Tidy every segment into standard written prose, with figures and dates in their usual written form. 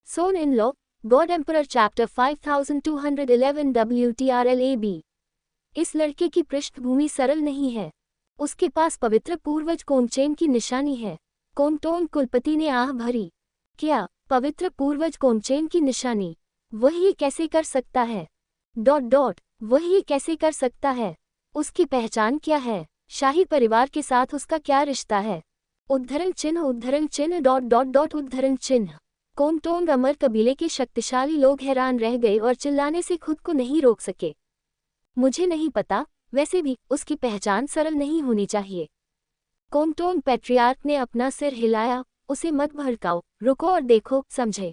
Son in Law, God Emperor Chapter 5211 WTRLAB। इस लड़के की पृष्ठभूमि सरल नहीं है। उसके पास पवित्र पूर्वज कोनचेन की निशानी है। कोनटोन कुलपति ने आह भरी। क्या पवित्र पूर्वज कोनचेन की निशानी? वह ये कैसे कर सकता है? वह ये कैसे कर सकता है? उसकी पहचान क्या है? शाही परिवार के साथ उसका क्या रिश्ता है? उद्धरण चिन्ह उद्धरण चिन्ह। कोनटोंग अमर कबीले के शक्तिशाली लोग हैरान रह गए और चिल्लाने से खुद को नहीं रोक सके। मुझे नहीं पता, वैसे भी उसकी पहचान सरल नहीं होनी चाहिए। कोनटोंग पैट्रियार्क ने अपना सिर हिलाया। उसे मत भड़काओ, रुको और देखो, समझे।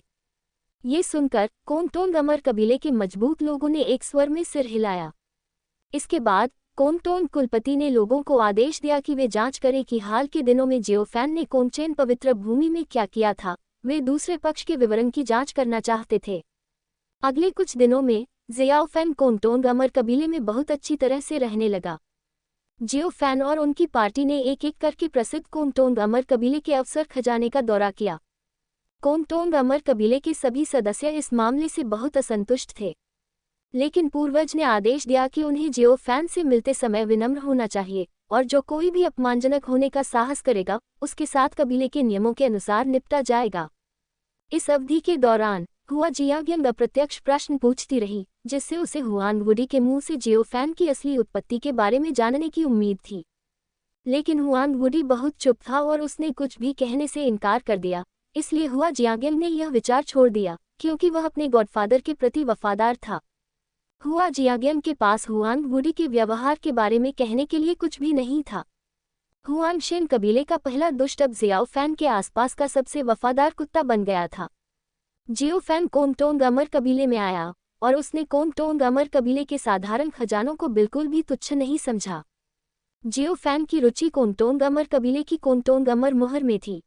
ये सुनकर कोनटोंग अमर कबीले के मजबूत लोगों ने एक स्वर में सिर हिलाया। इसके बाद कोनटोंग कुलपति ने लोगों को आदेश दिया कि वे जांच करें कि हाल के दिनों में जियोफैन ने कोनचेन पवित्र भूमि में क्या किया था। वे दूसरे पक्ष के विवरण की जांच करना चाहते थे। अगले कुछ दिनों में जियाओफैन कोनटोंग अमर कबीले में बहुत अच्छी तरह से रहने लगा। जियोफैन और उनकी पार्टी ने एक एक करके प्रसिद्ध कोनटोंग अमर कबीले के अफसर खजाने का दौरा किया। कोनटोंग अमर कबीले के सभी सदस्य इस मामले से बहुत असंतुष्ट थे, लेकिन पूर्वज ने आदेश दिया कि उन्हें जियोफैन से मिलते समय विनम्र होना चाहिए और जो कोई भी अपमानजनक होने का साहस करेगा उसके साथ कबीले के नियमों के अनुसार निपटा जाएगा। इस अवधि के दौरान हुआ जियाग्यंग अप्रत्यक्ष प्रश्न पूछती रही, जिससे उसे हुआन वुडी के मुंह से जियोफैन की असली उत्पत्ति के बारे में जानने की उम्मीद थी। लेकिन हुआन वुडी बहुत चुप था और उसने कुछ भी कहने से इनकार कर दिया। इसलिए हुआ जियाग्यंग ने यह विचार छोड़ दिया, क्योंकि वह अपने गॉडफादर के प्रति वफादार था। हुआ जियाग्यंग के पास हुआन वुडी के व्यवहार के बारे में कहने के लिए कुछ भी नहीं था। हुआनशेन कबीले का पहला दुष्ट अब जियाओफैन के आसपास का सबसे वफादार कुत्ता बन गया था। जियोफैन कोनटोंग अमर कबीले में आया और उसने कोनटोंग अमर कबीले के साधारण खजानों को बिल्कुल भी तुच्छ नहीं समझा। जियोफैन की रुचि कोनटोंग अमर कबीले की कोनटोंग अमर मुहर में थी।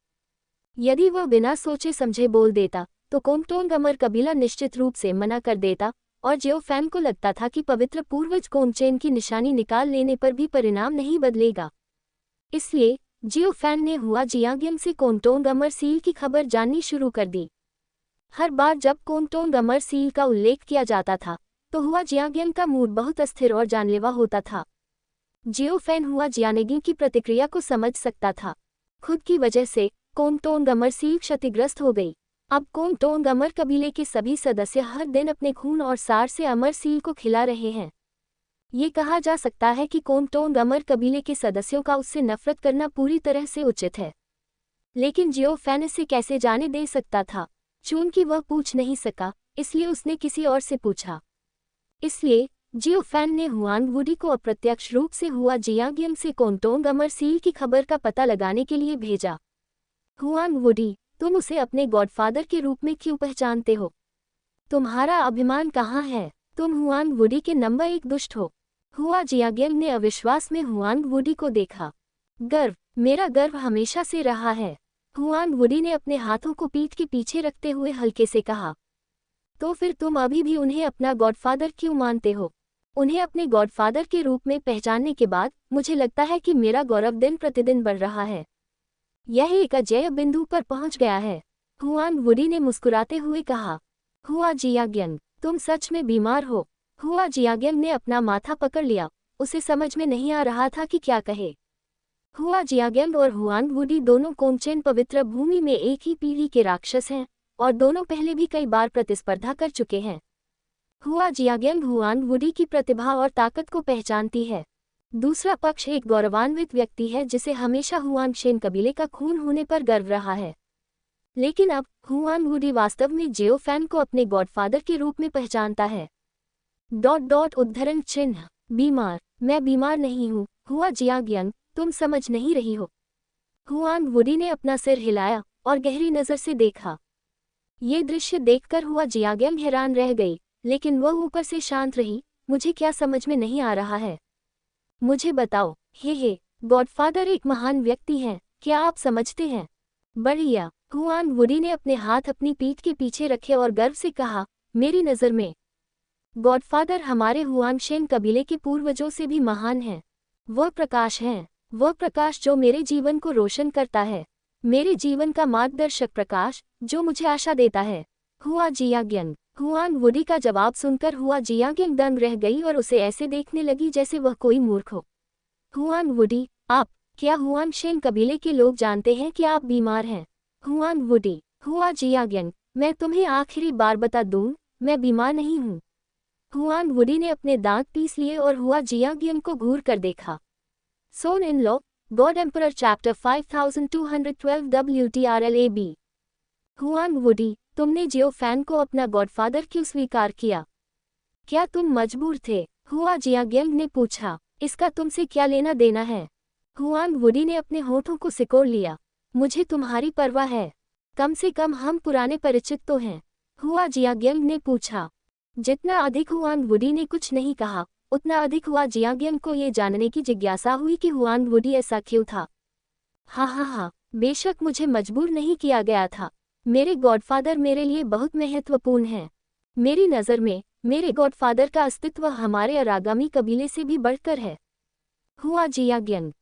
यदि वह बिना सोचे समझे बोल देता तो कोनटोंग अमर कबीला निश्चित रूप से मना कर देता और जियोफैन को लगता था कि पवित्र पूर्वज कोनचेन की निशानी निकाल लेने पर भी परिणाम नहीं बदलेगा। इसलिए जियोफैन ने हुआ जियाग्यंग से कोनटोंग अमर सील की खबर जाननी शुरू कर दी। हर बार जब कोनटोंग अमर सील का उल्लेख किया जाता था तो हुआ जियाग्यंग का मूड बहुत अस्थिर और जानलेवा होता था। जियोफैन हुआ जियानेगिंग की प्रतिक्रिया को समझ सकता था। खुद की वजह से कोनटोंग अमर सील क्षतिग्रस्त हो गई। अब कोनटोंग अमर कबीले के सभी सदस्य हर दिन अपने खून और सार से अमर सील को खिला रहे हैं। ये कहा जा सकता है कि कोनटोंग अमर कबीले के सदस्यों का उससे नफरत करना पूरी तरह से उचित है। लेकिन जियोफैन इसे कैसे जाने दे सकता था? चूंकि वह पूछ नहीं सका, इसलिए उसने किसी और से पूछा। इसलिए जियोफैन ने हुआन वुडी को अप्रत्यक्ष रूप से हुआ जियाग्यंग से कोनटोंग अमर सील की खबर का पता लगाने के लिए भेजा। हुआन वुडी, तुम उसे अपने गॉडफादर के रूप में क्यों पहचानते हो? तुम्हारा अभिमान कहाँ है? तुम हुआन वुडी के नंबर 1 दुष्ट हो। हुआ जियाग्यंग ने अविश्वास में हुआन वुडी को देखा। गर्व, मेरा गर्व हमेशा से रहा है। हुआन वुडी ने अपने हाथों को पीठ के पीछे रखते हुए हल्के से कहा। तो फिर तुम अभी भी उन्हें अपना गॉडफादर क्यों मानते हो? उन्हें अपने गॉडफादर के रूप में पहचानने के बाद मुझे लगता है कि मेरा गौरव दिन प्रतिदिन बढ़ रहा है। यह एक अजेय बिंदु पर पहुंच गया है। हुआन वुडी ने मुस्कुराते हुए कहा। हुआ जियाग्यंग, तुम सच में बीमार हो? हुआ जियाग्यंग ने अपना माथा पकड़ लिया। उसे समझ में नहीं आ रहा था कि क्या कहे। हुआ जियाग्यंग और हुआन वुडी दोनों कोनचेन पवित्र भूमि में एक ही पीढ़ी के राक्षस हैं और दोनों पहले भी कई बार प्रतिस्पर्धा कर चुके हैं। हुआ जियाग्यंग हुआन वुडी की प्रतिभा और ताकत को पहचानती है। दूसरा पक्ष एक गौरवान्वित व्यक्ति है जिसे हमेशा हुआनशेन कबीले का खून होने पर गर्व रहा है। लेकिन अब हुआन वुडी वास्तव में जियोफैन को अपने गॉडफादर के रूप में पहचानता है। उद्धरण चिन्ह। बीमार? मैं बीमार नहीं हूँ। हुआ जियाग्यंग, तुम समझ नहीं रही हो। हुआन वुडी ने अपना सिर हिलाया और गहरी नजर से देखा। ये दृश्य देखकर हुआ जियाग्यंग हैरान रह गई, लेकिन वह ऊपर से शांत रही। मुझे क्या समझ में नहीं आ रहा है? मुझे बताओ। हे, गॉडफादर एक महान व्यक्ति हैं, क्या आप समझते हैं? बढ़िया। हुआन वुडी ने अपने हाथ अपनी पीठ के पीछे रखे और गर्व से कहा, मेरी नज़र में गॉडफादर हमारे हुआनशेन कबीले के पूर्वजों से भी महान हैं। वह प्रकाश हैं, वह प्रकाश जो मेरे जीवन को रोशन करता है, मेरे जीवन का मार्गदर्शक प्रकाश जो मुझे आशा देता है। हुआ जियाग्यंग। हुआन वुडी का जवाब सुनकर हुआ जियाग्यंग दंग रह गई और उसे ऐसे देखने लगी जैसे वह कोई मूर्ख हो। हुआन वुडी, आप, क्या हुआन शेन कबीले के लोग जानते हैं कि आप बीमार हैं? हुआन वुडी, हुआ जियाग्यंग, मैं तुम्हें आखिरी बार बता दूं, मैं बीमार नहीं हूँ। हुआन वुडी ने अपने दांत पीस लिए और हुआ जियाग्यंग को घूर कर देखा। Son in law, god emperor chapter 5212 WTRLAB। Huan Wudi, तुमने जियो फैन को अपना गॉडफादर क्यों स्वीकार किया? क्या तुम मजबूर थे? हुआ जियाग्यंग ने पूछा। इसका तुमसे क्या लेना देना है? हुआन वुडी ने अपने होठों को सिकोड़ लिया। मुझे तुम्हारी परवाह है? कम से कम हम पुराने परिचित तो हैं। हुआ जियाग्यंग ने पूछा। जितना अधिक हुआन वुडी ने कुछ नहीं कहा, उतना अधिक हुआ जियाग्यंग को ये जानने की जिज्ञासा हुई कि हुआन वुडी ऐसा क्यों था। हाँ, बेशक मुझे मजबूर नहीं किया गया था। मेरे गॉडफादर मेरे लिए बहुत महत्वपूर्ण हैं। मेरी नज़र में मेरे गॉडफादर का अस्तित्व हमारे अरागामी कबीले से भी बढ़कर है। हुआ जियाग्यंग,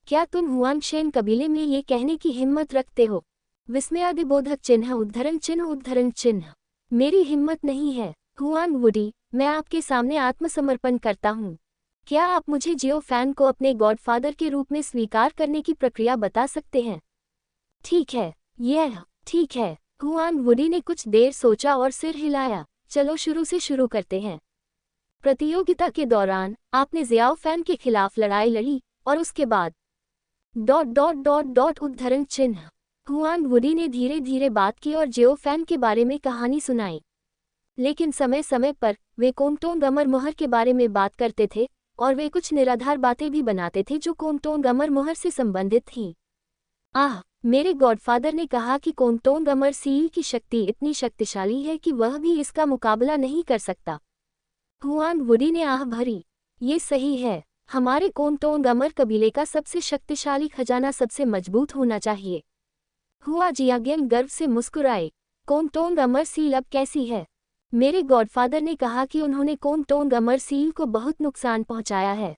क्या तुम हुआन शेन कबीले में ये कहने की हिम्मत रखते हो? विस्मयादिबोधक चिन्ह उद्धरण चिन्ह। मेरी हिम्मत नहीं है। हुआन वुडी, मैं आपके सामने आत्मसमर्पण करता हूँ। क्या आप मुझे जियो फैन को अपने गॉडफादर के रूप में स्वीकार करने की प्रक्रिया बता सकते हैं? ठीक है। हुआन वुडी ने कुछ देर सोचा और सिर हिलाया। चलो शुरू से शुरू करते हैं। प्रतियोगिता के दौरान आपने जियाओ फैन के खिलाफ लड़ाई लड़ी और उसके बाद ... उद्धरण चिन्ह। हुआन वुडी ने धीरे धीरे बात की और जियो फैन के बारे में कहानी सुनाई। लेकिन समय समय पर वे कोंगटोंग अमर मोहर के बारे में बात करते थे और वे कुछ निराधार बातें भी बनाते थे जो कोंगटोंग अमर मोहर से संबंधित थीं। मेरे गॉडफादर ने कहा कि कोंगटोंग अमर सील की शक्ति इतनी शक्तिशाली है कि वह भी इसका मुकाबला नहीं कर सकता। हुआन वुडी ने आह भरी। ये सही है। हमारे कोंगटोंग अमर कबीले का सबसे शक्तिशाली खजाना सबसे मजबूत होना चाहिए। हुआ जियाग्यंग गर्व से मुस्कुराए। कोंगटोंग अमर सील अब कैसी है? मेरे गॉडफादर ने कहा कि उन्होंने कोंगटोंग अमर सील को बहुत नुकसान पहुंचाया है।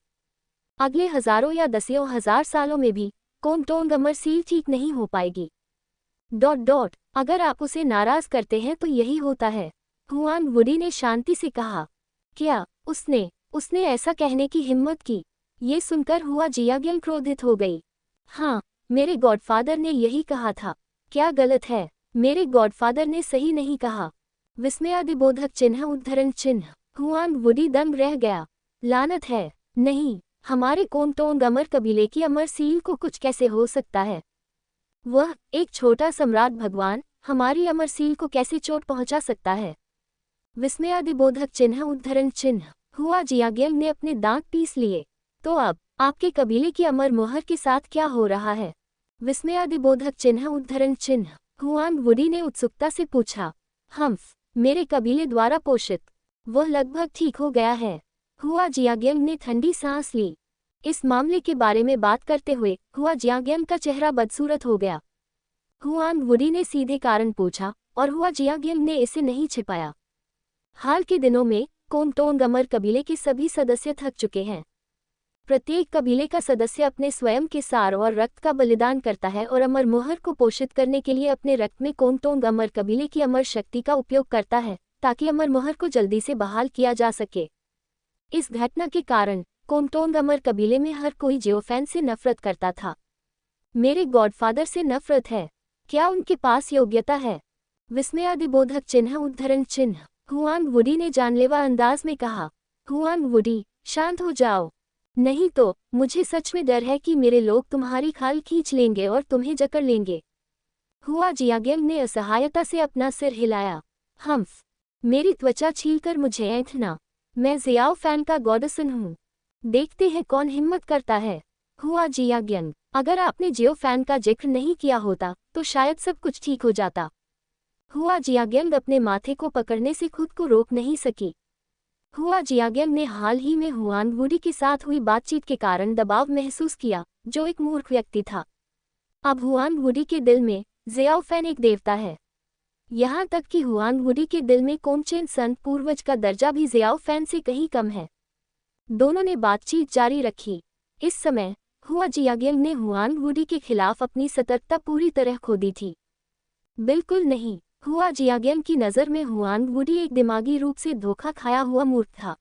अगले हजारों या दसियों हजार सालों में भी कोंगटोंग अमर सील ठीक नहीं हो पाएगी। अगर आप उसे नाराज करते हैं तो यही होता है। हुआन वुडी ने शांति से कहा। क्या उसने ऐसा कहने की हिम्मत की? ये सुनकर हुआ जियाग्यंग क्रोधित हो गई। हाँ, मेरे गॉडफादर ने यही कहा था। क्या गलत है? मेरे गॉडफादर ने सही नहीं कहा। विस्मयादिबोधक चिन्ह उद्धरण चिन्ह। हुआन वुडी दंग रह गया। लानत है। नहीं, हमारे कोंगटोंग अमर कबीले की अमर सील को कुछ कैसे हो सकता है? वह एक छोटा सम्राट भगवान हमारी अमर सील को कैसे चोट पहुंचा सकता है? विस्मयादिबोधक चिन्ह उद्धरण चिन्ह। हुआ जियाग्यंग ने अपने दांत पीस लिए। तो अब आपके कबीले की अमर मोहर के साथ क्या हो रहा है? विस्मयादिबोधक चिन्ह उद्धरण चिन्ह। हुआन वुडी ने उत्सुकता से पूछा। मेरे कबीले द्वारा पोषित। वह लगभग ठीक हो गया है। हुआ जियाग्यंग ने ठंडी सांस ली। इस मामले के बारे में बात करते हुए हुआ जियाग्यंग का चेहरा बदसूरत हो गया। हुआन वुडी ने सीधे कारण पूछा और हुआ जियाग्यंग ने इसे नहीं छिपाया। हाल के दिनों में कोंगटोंग अमर कबीले के सभी सदस्य थक चुके हैं। प्रत्येक कबीले का सदस्य अपने स्वयं के सार और रक्त का बलिदान करता है और अमर मोहर को पोषित करने के लिए अपने रक्त में कोंगटोंग अमर कबीले की अमर शक्ति का उपयोग करता है ताकि अमर मोहर को जल्दी से बहाल किया जा सके। इस घटना के कारण कोंगटोंग अमर कबीले में हर कोई जियोफैन से नफरत करता था। मेरे गॉडफादर से नफरत है। क्या उनके पास योग्यता है? विस्मयादिबोधक चिन्ह उद्धरण चिन्ह। हुआन वुडी ने जानलेवा अंदाज में कहा। हुआन वुडी, शांत हो जाओ। नहीं तो मुझे सच में डर है कि मेरे लोग तुम्हारी खाल खींच लेंगे और तुम्हें जकड़ लेंगे। हुआ जियाग्यंग ने असहायता से अपना सिर हिलाया। मेरी त्वचा छीलकर मुझे ऐंठना। मैं जियाओ फैन का गॉडसन हूँ। देखते हैं कौन हिम्मत करता है। हुआ जियाग्यंग, अगर आपने जियो फैन का जिक्र नहीं किया होता तो शायद सब कुछ ठीक हो जाता। हुआ जियाग्यंग अपने माथे को पकड़ने से खुद को रोक नहीं सकी। हुआ जियाग्यंग ने हाल ही में हुआन वुडी के साथ हुई बातचीत के कारण दबाव महसूस किया, जो एक मूर्ख व्यक्ति था। अब हुआन वुडी के दिल में जियाओ फैन एक देवता है। यहाँ तक कि हुआन वुडी के दिल में कोंगचेन संत पूर्वज का दर्जा भी जियाओ फैन से कहीं कम है। दोनों ने बातचीत जारी रखी। इस समय हुआ जियाग्यंग ने हुआन वुडी के खिलाफ अपनी सतर्कता पूरी तरह खो दी थी। बिल्कुल नहीं, हुआ जियागेल की नज़र में हुआन वुडी एक दिमागी रूप से धोखा खाया हुआ मूर्ख था।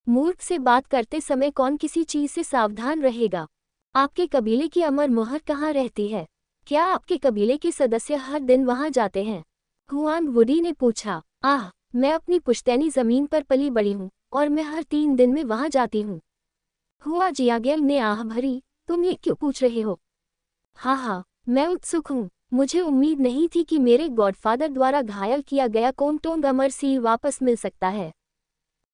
मूर्ख से बात करते समय कौन किसी चीज़ से सावधान रहेगा? आपके कबीले की अमर मोहर कहाँ रहती है? क्या आपके कबीले के सदस्य हर दिन वहाँ जाते हैं? हुआन वुडी ने पूछा। आह, मैं अपनी पुश्तैनी ज़मीन पर पली बड़ी हूँ और मैं हर 3 दिन में वहाँ जाती हूँ। हुआ जियागेल ने आह भरी, तुम ये क्यों पूछ रहे हो? हाँ, मैं उत्सुक हूँ। मुझे उम्मीद नहीं थी कि मेरे गॉडफादर द्वारा घायल किया गया कोंगटोंग अमर सील वापस मिल सकता है।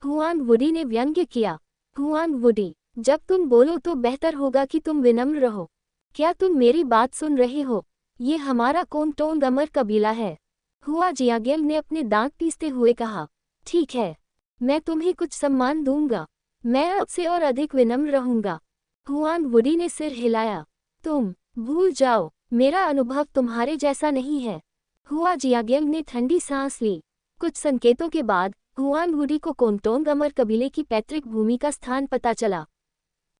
हुआन वुडी ने व्यंग्य किया। हुआन वुडी, जब तुम बोलो तो बेहतर होगा कि तुम विनम्र रहो। क्या तुम मेरी बात सुन रहे हो? ये हमारा कोंगटोंग अमर कबीला है। हुआ जियागेल ने अपने दांत पीसते हुए कहा। ठीक है, मैं तुम्हें कुछ सम्मान दूंगा। मैं अब से और अधिक विनम्र रहूंगा। हुआन वुडी ने सिर हिलाया। तुम भूल जाओ, मेरा अनुभव तुम्हारे जैसा नहीं है। हुआ जियागेल ने ठंडी सांस ली। कुछ संकेतों के बाद हुआन वुडी को कोंगटोंग अमर कबीले की पैतृक भूमि का स्थान पता चला।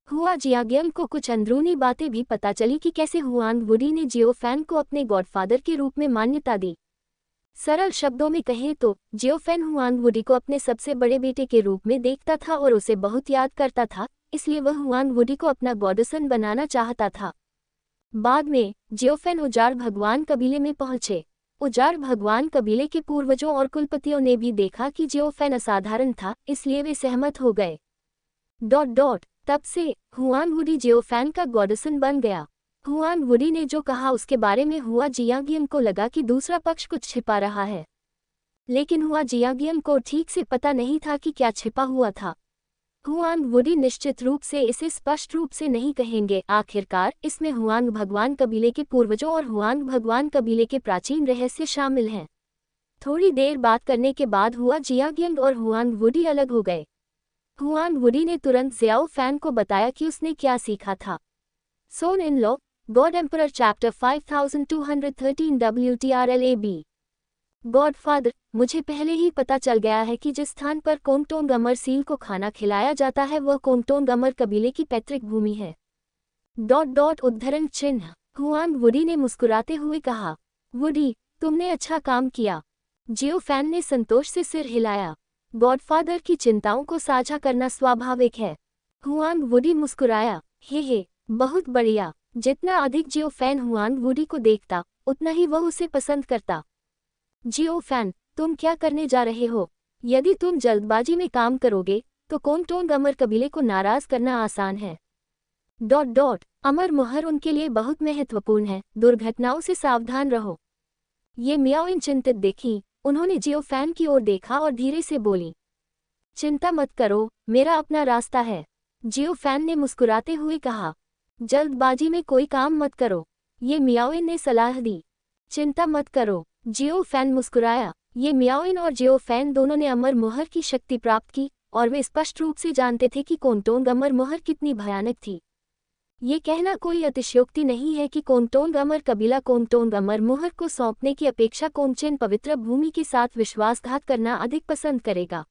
हुआ जियागेल को कुछ अंदरूनी बातें भी पता चली कि कैसे हुआन वुडी ने जियोफैन को अपने गॉडफादर के रूप में मान्यता दी। सरल शब्दों में कहें तो जियोफैन हुआन वुडी को अपने सबसे बड़े बेटे के रूप में देखता था और उसे बहुत याद करता था, इसलिए वह हुआन वुडी को अपना गॉडसन बनाना चाहता था। बाद में जियोफैन उजाड़ भगवान कबीले में पहुंचे। उजाड़ भगवान कबीले के पूर्वजों और कुलपतियों ने भी देखा कि जियोफैन असाधारण था, इसलिए वे सहमत हो गए। तब से हुआन वुडी जियोफैन का गॉडसन बन गया। हुआन वुडी ने जो कहा उसके बारे में हुआ जियागियन को लगा कि दूसरा पक्ष कुछ छिपा रहा है, लेकिन हुआ जियागियन को ठीक से पता नहीं था कि क्या छिपा हुआ था। हुआन वुडी निश्चित रूप से इसे स्पष्ट रूप से नहीं कहेंगे। आखिरकार इसमें हुआंग भगवान कबीले के पूर्वजों और हुआंग भगवान कबीले के प्राचीन रहस्य शामिल हैं। थोड़ी देर बात करने के बाद हुआ जियागियन और हुआन वुडी अलग हो गए। हुआन वुडी ने तुरंत ज़ियाओ फैन को बताया कि उसने क्या सीखा था। Son in law, god emperor chapter 5213 WTRLAB। Godfather, मुझे पहले ही पता चल गया है कि जिस स्थान पर कोंगटोंग अमर सील को खाना खिलाया जाता है वह कोंगटोंग अमर कबीले की पैतृक भूमि है। उद्धरण चिन्ह। हुआन वुडी ने मुस्कुराते हुए कहा। वुडी, तुमने अच्छा काम किया। जियोफैन ने संतोष से सिर हिलाया। गॉडफादर की चिंताओं को साझा करना स्वाभाविक है। हुआन वुडी मुस्कुराया। हे, बहुत बढ़िया। जितना अधिक जियोफैन हुआन वुडी को देखता, उतना ही वह उसे पसंद करता। जियोफैन, तुम क्या करने जा रहे हो? यदि तुम जल्दबाजी में काम करोगे तो कोंगटोंग अमर कबीले को नाराज करना आसान है। अमर मोहर उनके लिए बहुत महत्वपूर्ण है, दुर्घटनाओं से सावधान रहो। ये मियाओइन चिंतित देखी। उन्होंने जियोफैन की ओर देखा और धीरे से बोली, चिंता मत करो, मेरा अपना रास्ता है। जियोफैन ने मुस्कुराते हुए कहा। जल्दबाजी में कोई काम मत करो, ये मियाओइन ने सलाह दी। चिंता मत करो, जियोफैन मुस्कुराया। ये मियाओइन और जियोफैन दोनों ने अमर मोहर की शक्ति प्राप्त की और वे स्पष्ट रूप से जानते थे कि कोंगटोंग अमर मोहर कितनी भयानक थी। ये कहना कोई अतिशयोक्ति नहीं है कि कोंगटोंग अमर कबीला कोंगटोंग अमर मोहर को सौंपने की अपेक्षा कोंगचेन पवित्र भूमि के साथ विश्वासघात करना अधिक पसंद करेगा।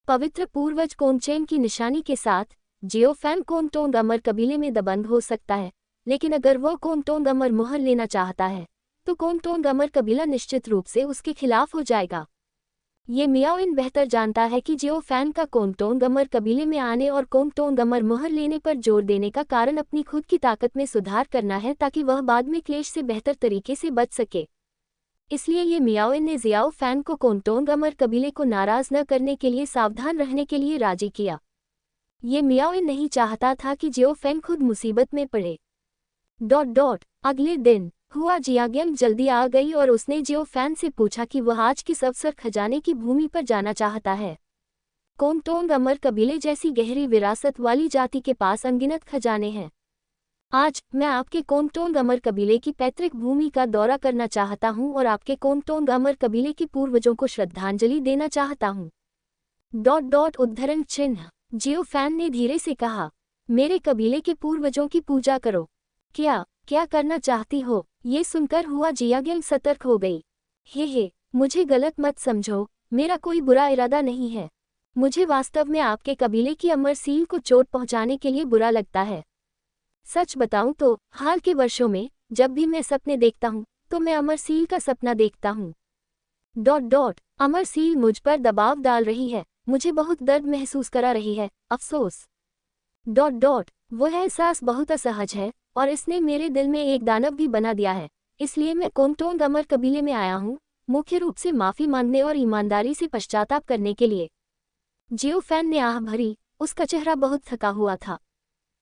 पवित्र पूर्वज कोंगचेन की निशानी के साथ जियोफैन कोंगटोंग अमर कबीले में दबंग हो सकता है, लेकिन अगर वह कोंगटोंग अमर मोहर लेना चाहता है तो कोंगटोंग अमर कबीला निश्चित रूप से उसके खिलाफ हो जाएगा। ये मियाओइन बेहतर जानता है कि जियोफैन का कोंगटोंग अमर कबीले में आने और कोंगटोंग अमर मोहर लेने पर जोर देने का कारण अपनी खुद की ताकत में सुधार करना है ताकि वह बाद में क्लेश से बेहतर तरीके से बच सके। इसलिए ये मियाओइन ने ज़ियाओ फैन को कोंगटोंग अमर कबीले को नाराज न करने के लिए सावधान रहने के लिए राजी किया। ये मियाओइन नहीं चाहता था कि जियोफैन खुद मुसीबत में पड़े। अगले दिन हुआ जियागियन जल्दी आ गई और उसने जियोफैन से पूछा कि वह आज किस अवसर खजाने की भूमि पर जाना चाहता है। कोंगटोंग अमर कबीले जैसी गहरी विरासत वाली जाति के पास अनगिनत खजाने हैं। आज मैं आपके कोंगटोंग अमर कबीले की पैतृक भूमि का दौरा करना चाहता हूं और आपके कोंगटोंग अमर कबीले के पूर्वजों को श्रद्धांजलि देना चाहता हूं। उद्धरण चिन्ह। जियोफैन ने धीरे से कहा, मेरे कबीले के पूर्वजों की पूजा करो। क्या करना चाहती हो? ये सुनकर हुआ जियागियन सतर्क हो गई। हे, मुझे गलत मत समझो, मेरा कोई बुरा इरादा नहीं है। मुझे वास्तव में आपके कबीले की अमर सील को चोट पहुंचाने के लिए बुरा लगता है। सच बताऊं तो हाल के वर्षों में जब भी मैं सपने देखता हूं तो मैं अमर सील का सपना देखता हूं। अमर सील मुझ पर दबाव डाल रही है, मुझे बहुत दर्द महसूस करा रही है, अफसोस। वह एहसास बहुत असहज है और इसने मेरे दिल में एक दानव भी बना दिया है, इसलिए मैं कोंगटोंग अमर कबीले में आया हूँ, मुख्य रूप से माफी मांगने और ईमानदारी से पश्चाताप करने के लिए। जियो फैन ने आह भरी, उसका चेहरा बहुत थका हुआ था।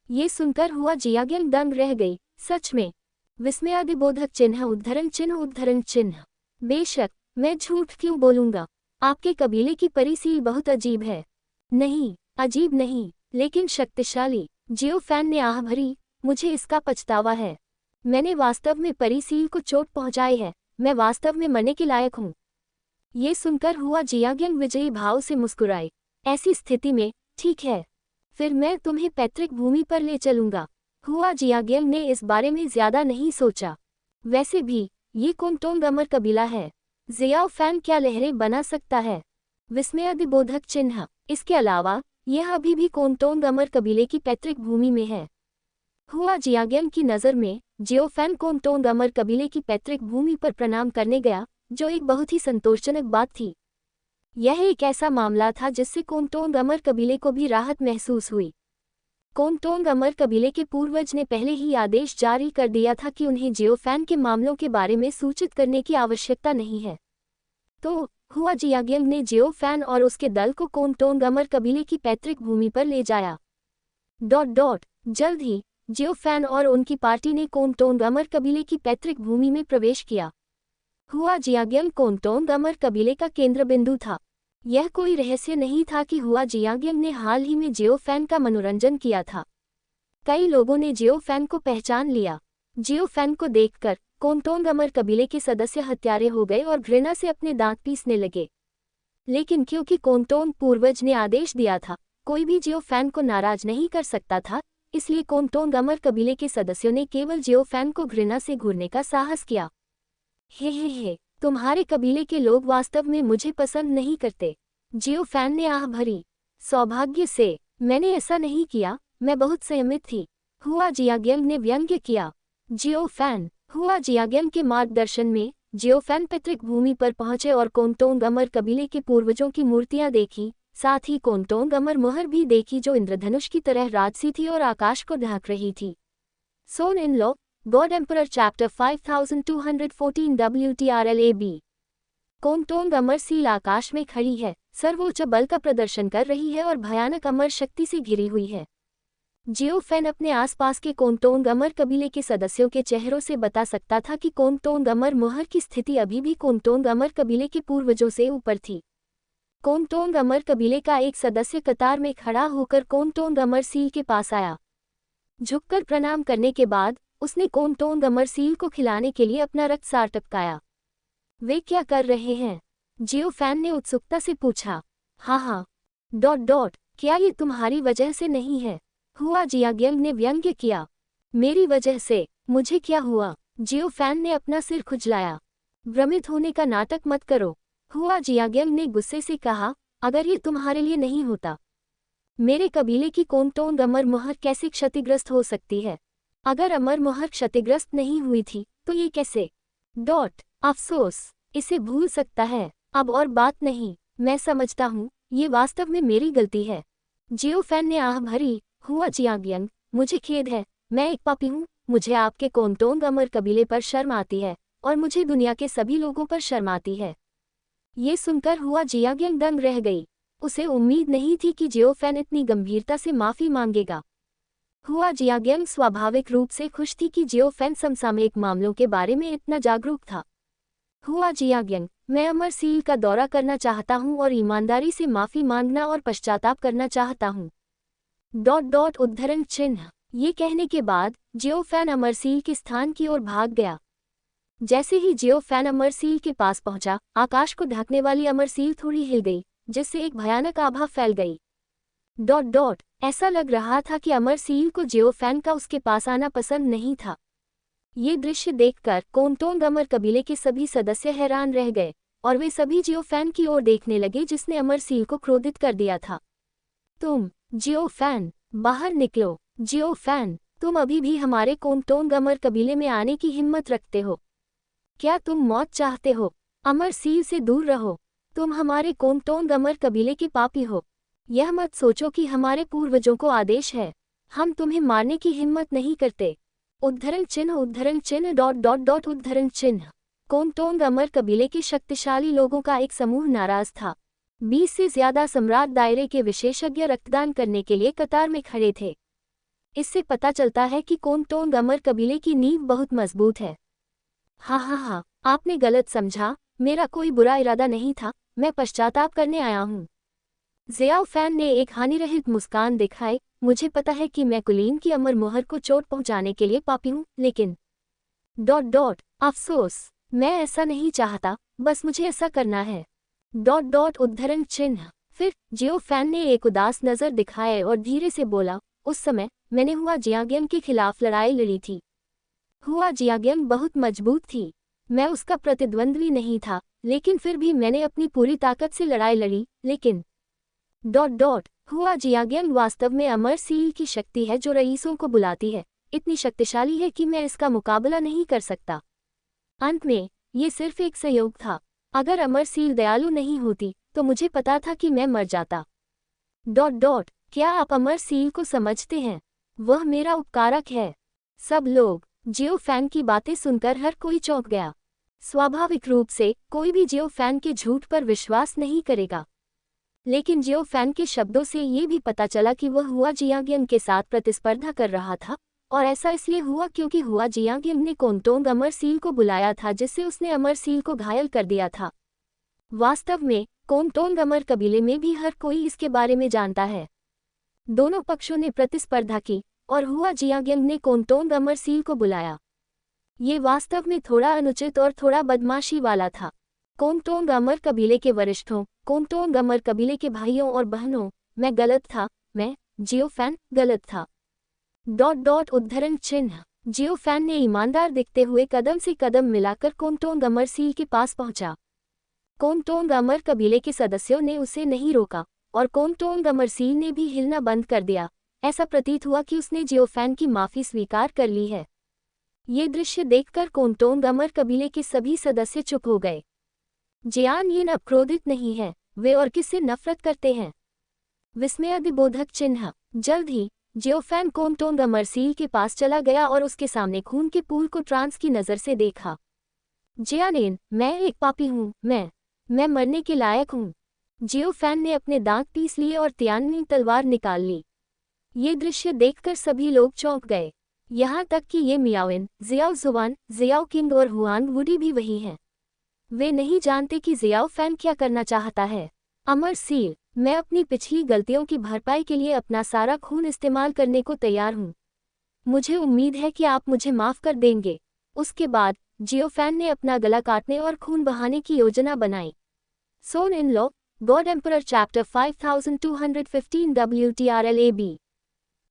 ये सुनकर हुआ जियाग्यंग दंग रह गई, सच में। विस्मयादिबोधक चिन्ह उद्धरण चिन्ह उद्धरण चिन्ह। बेशक, मैं झूठ क्यों बोलूंगा, आपके कबीले की परी सील बहुत अजीब है। नहीं, अजीब नहीं, लेकिन शक्तिशाली। जियो फैन ने आह भरी, मुझे इसका पछतावा है। मैंने वास्तव में परी सील को चोट पहुंचाई है, मैं वास्तव में मरने के लायक हूँ। ये सुनकर हुआ जियाग्यंग विजयी भाव से मुस्कुराई। ऐसी स्थिति में, ठीक है, फिर मैं तुम्हें पैतृक भूमि पर ले चलूंगा। हुआ जियाग्यंग ने इस बारे में ज्यादा नहीं सोचा। वैसे भी, ये कोंगटोंग अमर कबीला है, जियाओ फैन क्या लहरें बना सकता है। विस्मयादिबोधक चिन्ह। इसके अलावा, यह अभी भी कोंगटोंग अमर कबीले की पैतृक भूमि में है। हुआ जियाग्यंग की नज़र में, जियो फैन कोंगटोंग अमर कबीले की पैतृक भूमि पर प्रणाम करने गया, जो एक बहुत ही संतोषजनक बात थी। यह एक ऐसा मामला था जिससे कोंगटोंग अमर कबीले को भी राहत महसूस हुई। कोंगटोंग अमर कबीले के पूर्वज ने पहले ही आदेश जारी कर दिया था कि उन्हें जियो फैन के मामलों के बारे में सूचित करने की आवश्यकता नहीं है। तो हुआ जियाग्यंग ने जियो फैन और उसके दल को कोंगटोंग अमर कबीले की पैतृक भूमि पर ले जाया। जल्द ही, जियो फैन और उनकी पार्टी ने कोंगटोंग अमर कबीले की पैतृक भूमि में प्रवेश किया। हुआ जियाग्यंग कोंगटोंग अमर कबीले का केंद्र बिंदु था। यह कोई रहस्य नहीं था कि हुआ जियाग्यंग ने हाल ही में जियो फैन का मनोरंजन किया था। कई लोगों ने जियो फैन को पहचान लिया। जियो फैन को देखकर कोंगटोंग अमर कबीले के सदस्य हत्यारे हो गए और घृणा से अपने दांत पीसने लगे। लेकिन क्योंकि कोंगटोंग पूर्वज ने आदेश दिया था, कोई भी जियो फैन को नाराज नहीं कर सकता था, इसलिए कोंगटोंग अमर कबीले के सदस्यों ने केवल जियो फैन को घृणा से घूरने का साहस किया। हे, तुम्हारे कबीले के लोग वास्तव में मुझे पसंद नहीं करते। जियो फैन ने आह भरी। सौभाग्य से, मैंने ऐसा नहीं किया, मैं बहुत संयमित थी। हुआ जियाग्यंग ने व्यंग्य किया। जियो फैन। हुआ जियाग्यंग के मार्गदर्शन में, जियो फैन पैतृक भूमि पर पहुंचे और कोंगटोंग अमर कबीले के पूर्वजों की मूर्तियां देखी, साथ ही कोंगटोंग अमर मोहर भी देखी जो इंद्रधनुष की तरह राजसी थी और आकाश को ढक रही थी। Son in law, god emperor chapter 5214 WTRLAB। Kongtong अमर सील आकाश में खड़ी है, सर्वोच्च बल का प्रदर्शन कर रही है और भयानक अमर शक्ति से घिरी हुई है। जियो फैन अपने आसपास के कोंगटोंग अमर कबीले के सदस्यों के चेहरों से बता सकता था कि कोंगटोंग अमर मोहर की स्थिति अभी भी कोंगटोंग अमर कबीले के पूर्वजों से ऊपर थी। कोंगटोंग अमर कबीले का एक सदस्य कतार में खड़ा होकर कोंगटोंग अमर सील के पास आया। झुककर प्रणाम करने के बाद, उसने कोंगटोंग अमर सील को खिलाने के लिए अपना रक्तसार टपकाया। वे क्या कर रहे हैं? जियो फैन ने उत्सुकता से पूछा। हाँ, क्या ये तुम्हारी वजह से नहीं है? हुआ जियाग्यंग ने व्यंग्य किया। मेरी वजह से? मुझे क्या हुआ? जियो फैन ने अपना सिर खुजलाया। भ्रमित होने का नाटक मत करो। हुआ जियाग्यंग ने गुस्से से कहा, अगर ये तुम्हारे लिए नहीं होता, मेरे कबीले की कोंगटोंग अमर मोहर कैसे क्षतिग्रस्त हो सकती है? अगर अमर मोहर क्षतिग्रस्त नहीं हुई थी, तो ये कैसे? अफसोस, इसे भूल सकता है, अब और बात नहीं, मैं समझता हूँ, ये वास्तव में मेरी गलती है। जियो फैन ने आह भरी। हुआ जियाग्यंग, मुझे खेद है, मैं एक पापी हूँ, मुझे आपके कोंगटोंग अमर कबीले पर शर्म आती है, और मुझे दुनिया के सभी लोगों पर शर्म आती है। ये सुनकर हुआ जियाग्यंग दंग रह गई। उसे उम्मीद नहीं थी कि जियो फैन इतनी गंभीरता से माफी मांगेगा। हुआ जियाग्यंग स्वाभाविक रूप से खुश थी कि जियो फैन समसामयिक मामलों के बारे में इतना जागरूक था। हुआ जियाग्यंग, मैं अमर सील का दौरा करना चाहता हूँ और ईमानदारी से माफी मांगना और पश्चाताप करना चाहता हूँ। उद्धरण चिन्ह। ये कहने के बाद जियो फैन अमर सील के स्थान की ओर भाग गया। जैसे ही जियो फैन अमर सील के पास पहुंचा, आकाश को ढकने वाली अमर सील थोड़ी हिल गई, जिससे एक भयानक आभा फैल गई। ऐसा लग रहा था कि अमर सील को जियो फैन का उसके पास आना पसंद नहीं था। ये दृश्य देखकर कोंगटोंग अमर कबीले के सभी सदस्य हैरान रह गए, और वे सभी जियो फैन की ओर देखने लगे जिसने अमर सील को क्रोधित कर दिया था। तुम, जियो फैन, बाहर निकलो। जियो फैन, तुम अभी भी हमारे कोंगटोंग अमर कबीले में आने की हिम्मत रखते हो? क्या तुम मौत चाहते हो? अमर सील से दूर रहो। तुम हमारे कोंगटोंग अमर कबीले के पापी हो। यह मत सोचो कि हमारे पूर्वजों को आदेश है। हम तुम्हें मारने की हिम्मत नहीं करते। उद्धरण चिन्ह उद्धरण चिन्ह डॉट डॉट डॉट उद्धरण चिन्ह। कोंगटोंग अमर कबीले के शक्तिशाली लोगों का एक समूह नाराज था। 20 से ज्यादा सम्राट दायरे के विशेषज्ञ रक्तदान करने के लिए कतार में खड़े थे। इससे पता चलता है कि कोंगटोंग अमर कबीले की नींव बहुत मजबूत है। हाँ, आपने गलत समझा। मेरा कोई बुरा इरादा नहीं था। मैं पश्चाताप करने आया हूँ। ज़ियाओ फैन ने एक हानिरहित मुस्कान दिखाई। मुझे पता है कि मैं कुलीन की अमर मोहर को चोट पहुंचाने के लिए पापी हूँ, लेकिन डॉट डॉट अफसोस, मैं ऐसा नहीं चाहता, बस मुझे ऐसा करना है। डॉट डॉट उद्धरण चिन्ह। फिर जियो फैन ने एक उदास नज़र दिखाए और धीरे से बोला, उस समय मैंने हुआ जियांगियन के खिलाफ लड़ाई लड़ी थी। हुआ जियांगियन बहुत मजबूत थी। मैं उसका प्रतिद्वंद्वी नहीं था, लेकिन फिर भी मैंने अपनी पूरी ताकत से लड़ाई लड़ी। लेकिन डॉट डॉट हुआ जियांगियन वास्तव में अमर सील की शक्ति है जो रईसों को बुलाती है। इतनी शक्तिशाली है कि मैं इसका मुकाबला नहीं कर सकता। अंत में ये सिर्फ एक संयोग था। अगर अमर सील दयालु नहीं होती तो मुझे पता था कि मैं मर जाता। डॉट डॉट क्या आप अमर सील को समझते हैं? वह मेरा उपकारक है। सब लोग जियो फैन की बातें सुनकर हर कोई चौंक गया। स्वाभाविक रूप से कोई भी जियो फैन के झूठ पर विश्वास नहीं करेगा, लेकिन जियो फैन के शब्दों से ये भी पता चला कि वह हुआ जियांगियन के साथ प्रतिस्पर्धा कर रहा था, और ऐसा इसलिए हुआ क्योंकि हुआ जियांगियन ने कोंगटोंग अमर सील को बुलाया था, जिससे उसने अमर सील को घायल कर दिया था। वास्तव में कोंगटोंग अमर कबीले में भी हर कोई इसके बारे में जानता है। दोनों पक्षों ने प्रतिस्पर्धा की और हुआ जियांगियन ने कोंगटोंग अमर सील को बुलाया। ये वास्तव में थोड़ा अनुचित और थोड़ा बदमाशी वाला था। कोंगटोंग अमर कबीले के वरिष्ठों, कोंगटोंग अमर कबीले के भाइयों और बहनों, मैं गलत था। मैं जियो फैन गलत था। डॉट डॉट उद्धरण चिन्ह। जियो फैन ने ईमानदार दिखते हुए कदम से कदम मिलाकर कोंगटोंग अमर सील के पास पहुंचा। कोंगटोंग अमर कबीले के सदस्यों ने उसे नहीं रोका और कोंगटोंग अमर सील ने भी हिलना बंद कर दिया। ऐसा प्रतीत हुआ कि उसने जियो फैन की माफी स्वीकार कर ली है। ये दृश्य देखकर कोंगटोंग अमर कबीले के सभी सदस्य चुप हो गए। जियान यिन अब क्रोधित नहीं है। वे और किससे नफरत करते हैं? विस्मयादिबोधक चिन्ह। जल्द ही जियो फैन कोंगटोंग अमर सील के पास चला गया और उसके सामने खून के पूल को ट्रांस की नज़र से देखा। जियानेन, मैं एक पापी हूँ। मैं मरने के लायक हूँ। जियो फैन ने अपने दांत पीस लिए और तियाननी तलवार निकाल ली। ये दृश्य देखकर सभी लोग चौंक गए, यहाँ तक कि ये मियाओइन, जियाओ जुवान, जियाओ किंग और हुआन वुडी भी वही हैं। वे नहीं जानते कि जियाओ फैन क्या करना चाहता है। अमर सील, मैं अपनी पिछली गलतियों की भरपाई के लिए अपना सारा खून इस्तेमाल करने को तैयार हूँ। मुझे उम्मीद है कि आप मुझे माफ़ कर देंगे। उसके बाद जियो फैन ने अपना गला काटने और खून बहाने की योजना बनाई। Son in law, god emperor chapter 5215 WTRLAB।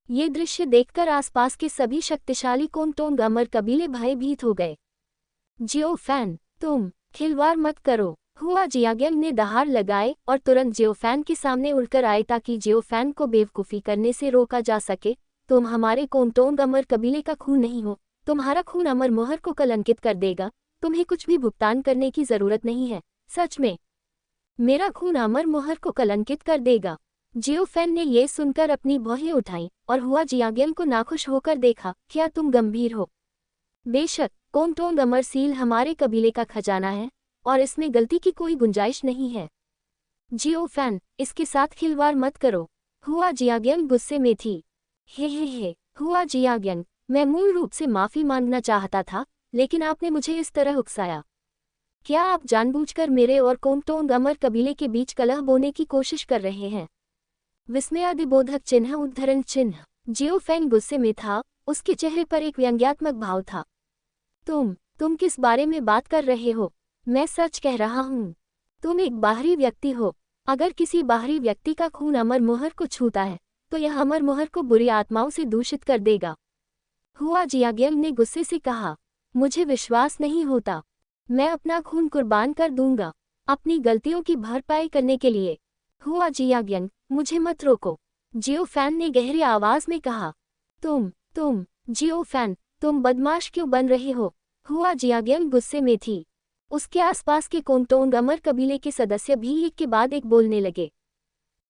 ये दृश्य देखकर आसपास के सभी शक्तिशाली कोंगटोंग अमर कबीले भयभीत हो गए। जियो फैन, तुम खिलवाड़ मत करो। हुआ जियांगियन ने दहाड़ लगाए और तुरंत जियो फैन के सामने उड़कर आए ताकि जियो फैन को बेवकूफ़ी करने से रोका जा सके। तुम हमारे कोंगटोंग अमर कबीले का खून नहीं हो। तुम्हारा खून अमर मोहर को कलंकित कर देगा। तुम्हें कुछ भी भुगतान करने की ज़रूरत नहीं है। सच में मेरा खून अमर मोहर को कलंकित कर देगा। जियो फैन ने ये सुनकर अपनी भौहें उठाईं और हुआ जियांगियन को नाखुश होकर देखा। क्या तुम गंभीर हो? बेशक, कोंगटोंग अमर सील हमारे कबीले का खजाना है और इसमें गलती की कोई गुंजाइश नहीं है। जियो फैन, इसके साथ खिलवाड़ मत करो। हुआ जियांगियन गुस्से में थी। हे, हुआ जियांगियन, मैं मूल रूप से माफ़ी मांगना चाहता था, लेकिन आपने मुझे इस तरह उकसाया। क्या आप जानबूझकर मेरे और कोंगटोंग अमर कबीले के बीच कलह बोने की कोशिश कर रहे हैं? विस्मयादिबोधक चिन्ह उद्धरण चिन्ह। जियो फैन गुस्से में था। उसके चेहरे पर एक व्यंग्यात्मक भाव था। तुम किस बारे में बात कर रहे हो? मैं सच कह रहा हूँ। तुम एक बाहरी व्यक्ति हो। अगर किसी बाहरी व्यक्ति का खून अमर मोहर को छूता है तो यह अमर मोहर को बुरी आत्माओं से दूषित कर देगा। हुआ जियांगियन ने गुस्से से कहा, मुझे विश्वास नहीं होता। मैं अपना खून कुर्बान कर दूंगा अपनी गलतियों की भरपाई करने के लिए। हुआ जियांगियन, मुझे मत रोको। जियो फैन ने गहरी आवाज में कहा। तुम जियो फैन, तुम बदमाश क्यों बन रहे हो? हुआ जियांगियन गुस्से में थी। उसके आसपास के कोंटोंग अमर कबीले के सदस्य भी एक के बाद एक बोलने लगे।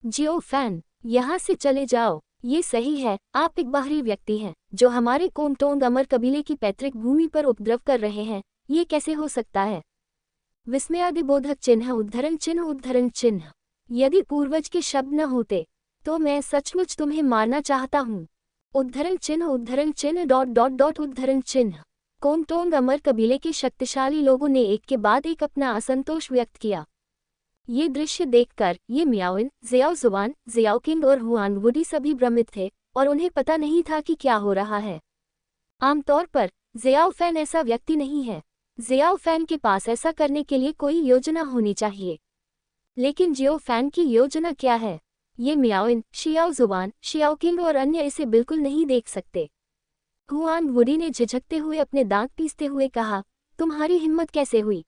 जियो फैन, यहाँ से चले जाओ। ये सही है, आप एक बाहरी व्यक्ति हैं जो हमारे कोंटोंग अमर कबीले की पैतृक भूमि पर उपद्रव कर रहे हैं। ये कैसे हो सकता है? विस्मयादिबोधक चिन्ह उद्धरण चिन्ह उद्धरण चिन्ह। यदि पूर्वज के शब्द न होते तो मैं सचमुच तुम्हें मारना चाहता हूँ। उद्धरण चिन्ह उद्धरण चिन्ह डॉट डॉट डॉट उद्धरण चिन्ह। कोंटोंग अमर कबीले के शक्तिशाली लोगों ने एक के बाद एक अपना असंतोष व्यक्त किया। ये दृश्य देखकर ये मियाओइन, जियाओ जुबान, जियाओ किंग और हुआन वुडी सभी भ्रमित थे और उन्हें पता नहीं था कि क्या हो रहा है। आमतौर पर जियाओ फैन ऐसा व्यक्ति नहीं है। जियाओ फैन के पास ऐसा करने के लिए कोई योजना होनी चाहिए। लेकिन जियो फैन की योजना क्या है? ये मियाओइन, शियाओ जुबान, शियाओ किंग और अन्य इसे बिल्कुल नहीं देख सकते। हुआन वुडी ने झिझकते हुए अपने दांत पीसते हुए कहा, तुम्हारी हिम्मत कैसे हुई?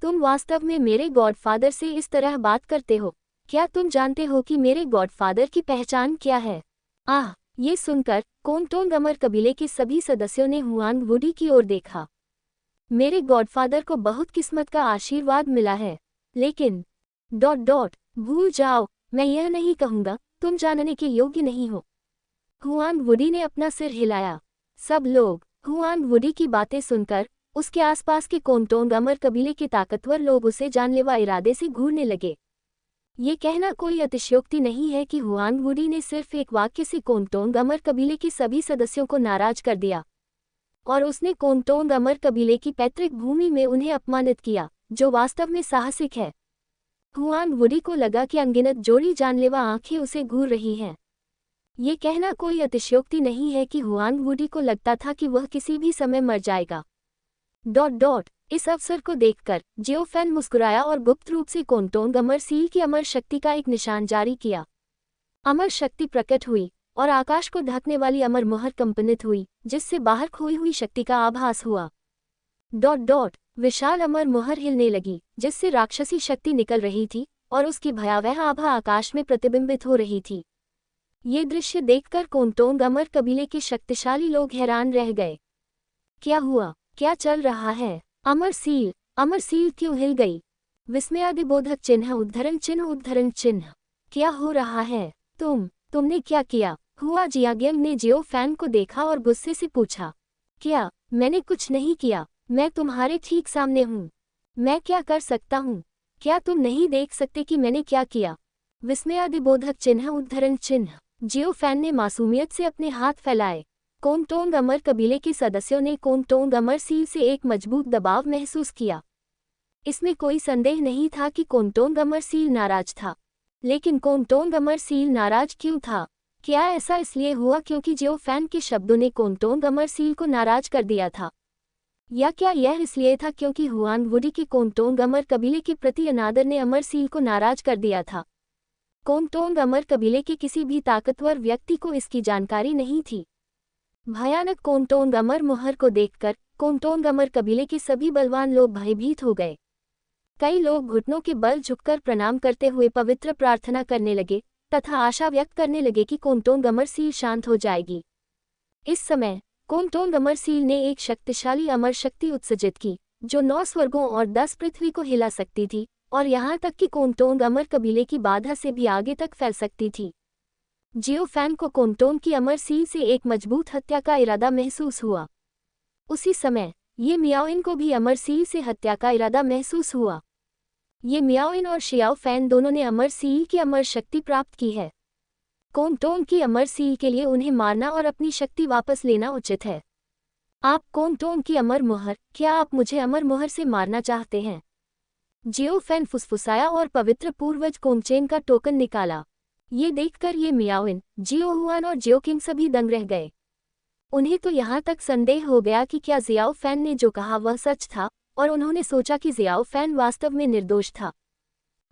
तुम वास्तव में मेरे गॉडफादर से इस तरह बात करते हो? क्या तुम जानते हो कि मेरे गॉडफादर की पहचान क्या है? आह! ये सुनकर कोंटोंग अमर कबीले के सभी सदस्यों ने हुआन वुडी की ओर देखा। मेरे गॉडफादर को बहुत किस्मत का आशीर्वाद मिला है, लेकिन डॉट डॉट भूल जाओ, मैं यह नहीं कहूँगा, तुम जानने के योग्य नहीं हो। हुआन वुडी ने अपना सिर हिलाया। सब लोग हुआन वुडी की बातें सुनकर उसके आसपास के कोंटोंग अमर कबीले के ताकतवर लोग उसे जानलेवा इरादे से घूरने लगे। ये कहना कोई अतिशयोक्ति नहीं है कि हुआन वुडी ने सिर्फ एक वाक्य से कोंटोंग अमर कबीले के सभी सदस्यों को नाराज कर दिया और उसने कोंटोंग अमर कबीले की पैतृक भूमि में उन्हें अपमानित किया, जो वास्तव में साहसिक है। हुआन वुडी को लगा कि अनगिनत जोड़ी जानलेवा आंखें उसे घूर रही हैं। ये कहना कोई अतिशयोक्ति नहीं है कि हुआन वुडी को लगता था कि वह किसी भी समय मर जाएगा। डॉट डॉट इस अवसर को देखकर जियो फैन मुस्कुराया और गुप्त रूप से कोंटोंग अमर सील की अमर शक्ति का एक निशान जारी किया। अमर शक्ति प्रकट हुई और आकाश को ढकने वाली अमर मोहर कंपनित हुई, जिससे बाहर खोई हुई शक्ति का आभास हुआ। डॉट डॉट विशाल अमर मोहर हिलने लगी, जिससे राक्षसी शक्ति निकल रही थी और उसकी भयावह आभा आकाश में प्रतिबिंबित हो रही थी। ये दृश्य देखकर कोंटोंग अमर कबीले के शक्तिशाली लोग हैरान रह गए। क्या हुआ? क्या चल रहा है? अमर सील क्यों हिल गई? विस्मयादिबोधक चिन्ह उद्धरण चिन्ह उद्धरण चिन्ह। क्या हो रहा है? तुमने क्या किया? हुआ जियाग्यंग ने जियो फैन को देखा और गुस्से से पूछा। क्या? मैंने कुछ नहीं किया, मैं तुम्हारे ठीक सामने हूँ। मैं क्या कर सकता हूँ? क्या तुम नहीं देख सकते कि मैंने क्या किया? विस्मयादिबोधक चिन्ह उद्धरण चिन्ह। जियो फैन ने मासूमियत से अपने हाथ फैलाए। कोंटोंग अमर कबीले के सदस्यों ने कोंटोंग अमर सील से एक मजबूत दबाव महसूस किया। इसमें कोई संदेह नहीं था कि कोंटोंग अमर सील नाराज था। लेकिन कोंटोंग अमर सील नाराज क्यों था? क्या ऐसा इसलिए हुआ क्योंकि जियो फैन के शब्दों ने कोंटोंग अमर सील को नाराज कर दिया था? या क्या यह इसलिए था क्योंकि हुआन वुडी के कोंटोंग अमर कबीले के प्रति अनादर ने अमर सील को नाराज कर दिया था? कोंटोंग अमर कबीले के किसी भी ताकतवर व्यक्ति को इसकी जानकारी नहीं थी। भयानक कोंटोंग अमर मोहर को देखकर कोंटोंग अमर कबीले के सभी बलवान लोग भयभीत हो गए। कई लोग घुटनों के बल झुककर प्रणाम करते हुए पवित्र प्रार्थना करने लगे तथा आशा व्यक्त करने लगे कि कोंटोंग अमर सील शांत हो जाएगी। इस समय कोंटोंग अमर सील ने एक शक्तिशाली अमर शक्ति उत्सर्जित की, जो 9 स्वर्गों और 10 पृथ्वी को हिला सकती थी और यहाँ तक कि कोंटोंग अमर कबीले की बाधा से भी आगे तक फैल सकती थी। जियो फैन को कोंटोंग की अमर सील से एक मजबूत हत्या का इरादा महसूस हुआ। उसी समय ये मियाओइन को भी अमर सील से हत्या का इरादा महसूस हुआ। ये मियाओइन और शियाओ फैन दोनों ने अमर सील की अमर शक्ति प्राप्त की है। कोंटोंग की अमर सील के लिए उन्हें मारना और अपनी शक्ति वापस लेना उचित है। आप कोंटोंग की अमर मोहर, क्या आप मुझे अमर मोहर से मारना चाहते हैं? जियो फैन फुसफुसाया और पवित्र पूर्वज कोंगचेन का टोकन निकाला। ये देखकर ये मियाओइन, जियो हुआन और जियो किंग सभी दंग रह गए। उन्हें तो यहाँ तक संदेह हो गया कि क्या जियाओ फैन ने जो कहा वह सच था, और उन्होंने सोचा कि जियाओ फैन वास्तव में निर्दोष था।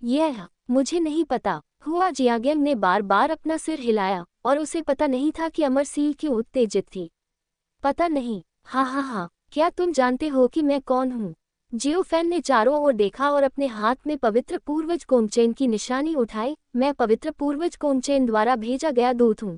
यह मुझे नहीं पता। हुआ जियाग्यंग ने बार बार अपना सिर हिलाया और उसे पता नहीं था कि अमर सील क्यों उत्तेजित थी। पता नहीं। हाँ, क्या तुम जानते हो कि मैं कौन हूँ? जियो फैन ने चारों ओर देखा और अपने हाथ में पवित्र पूर्वज कोंगचेन की निशानी उठाई। मैं पवित्र पूर्वज कोंगचेन द्वारा भेजा गया दूत हूँ।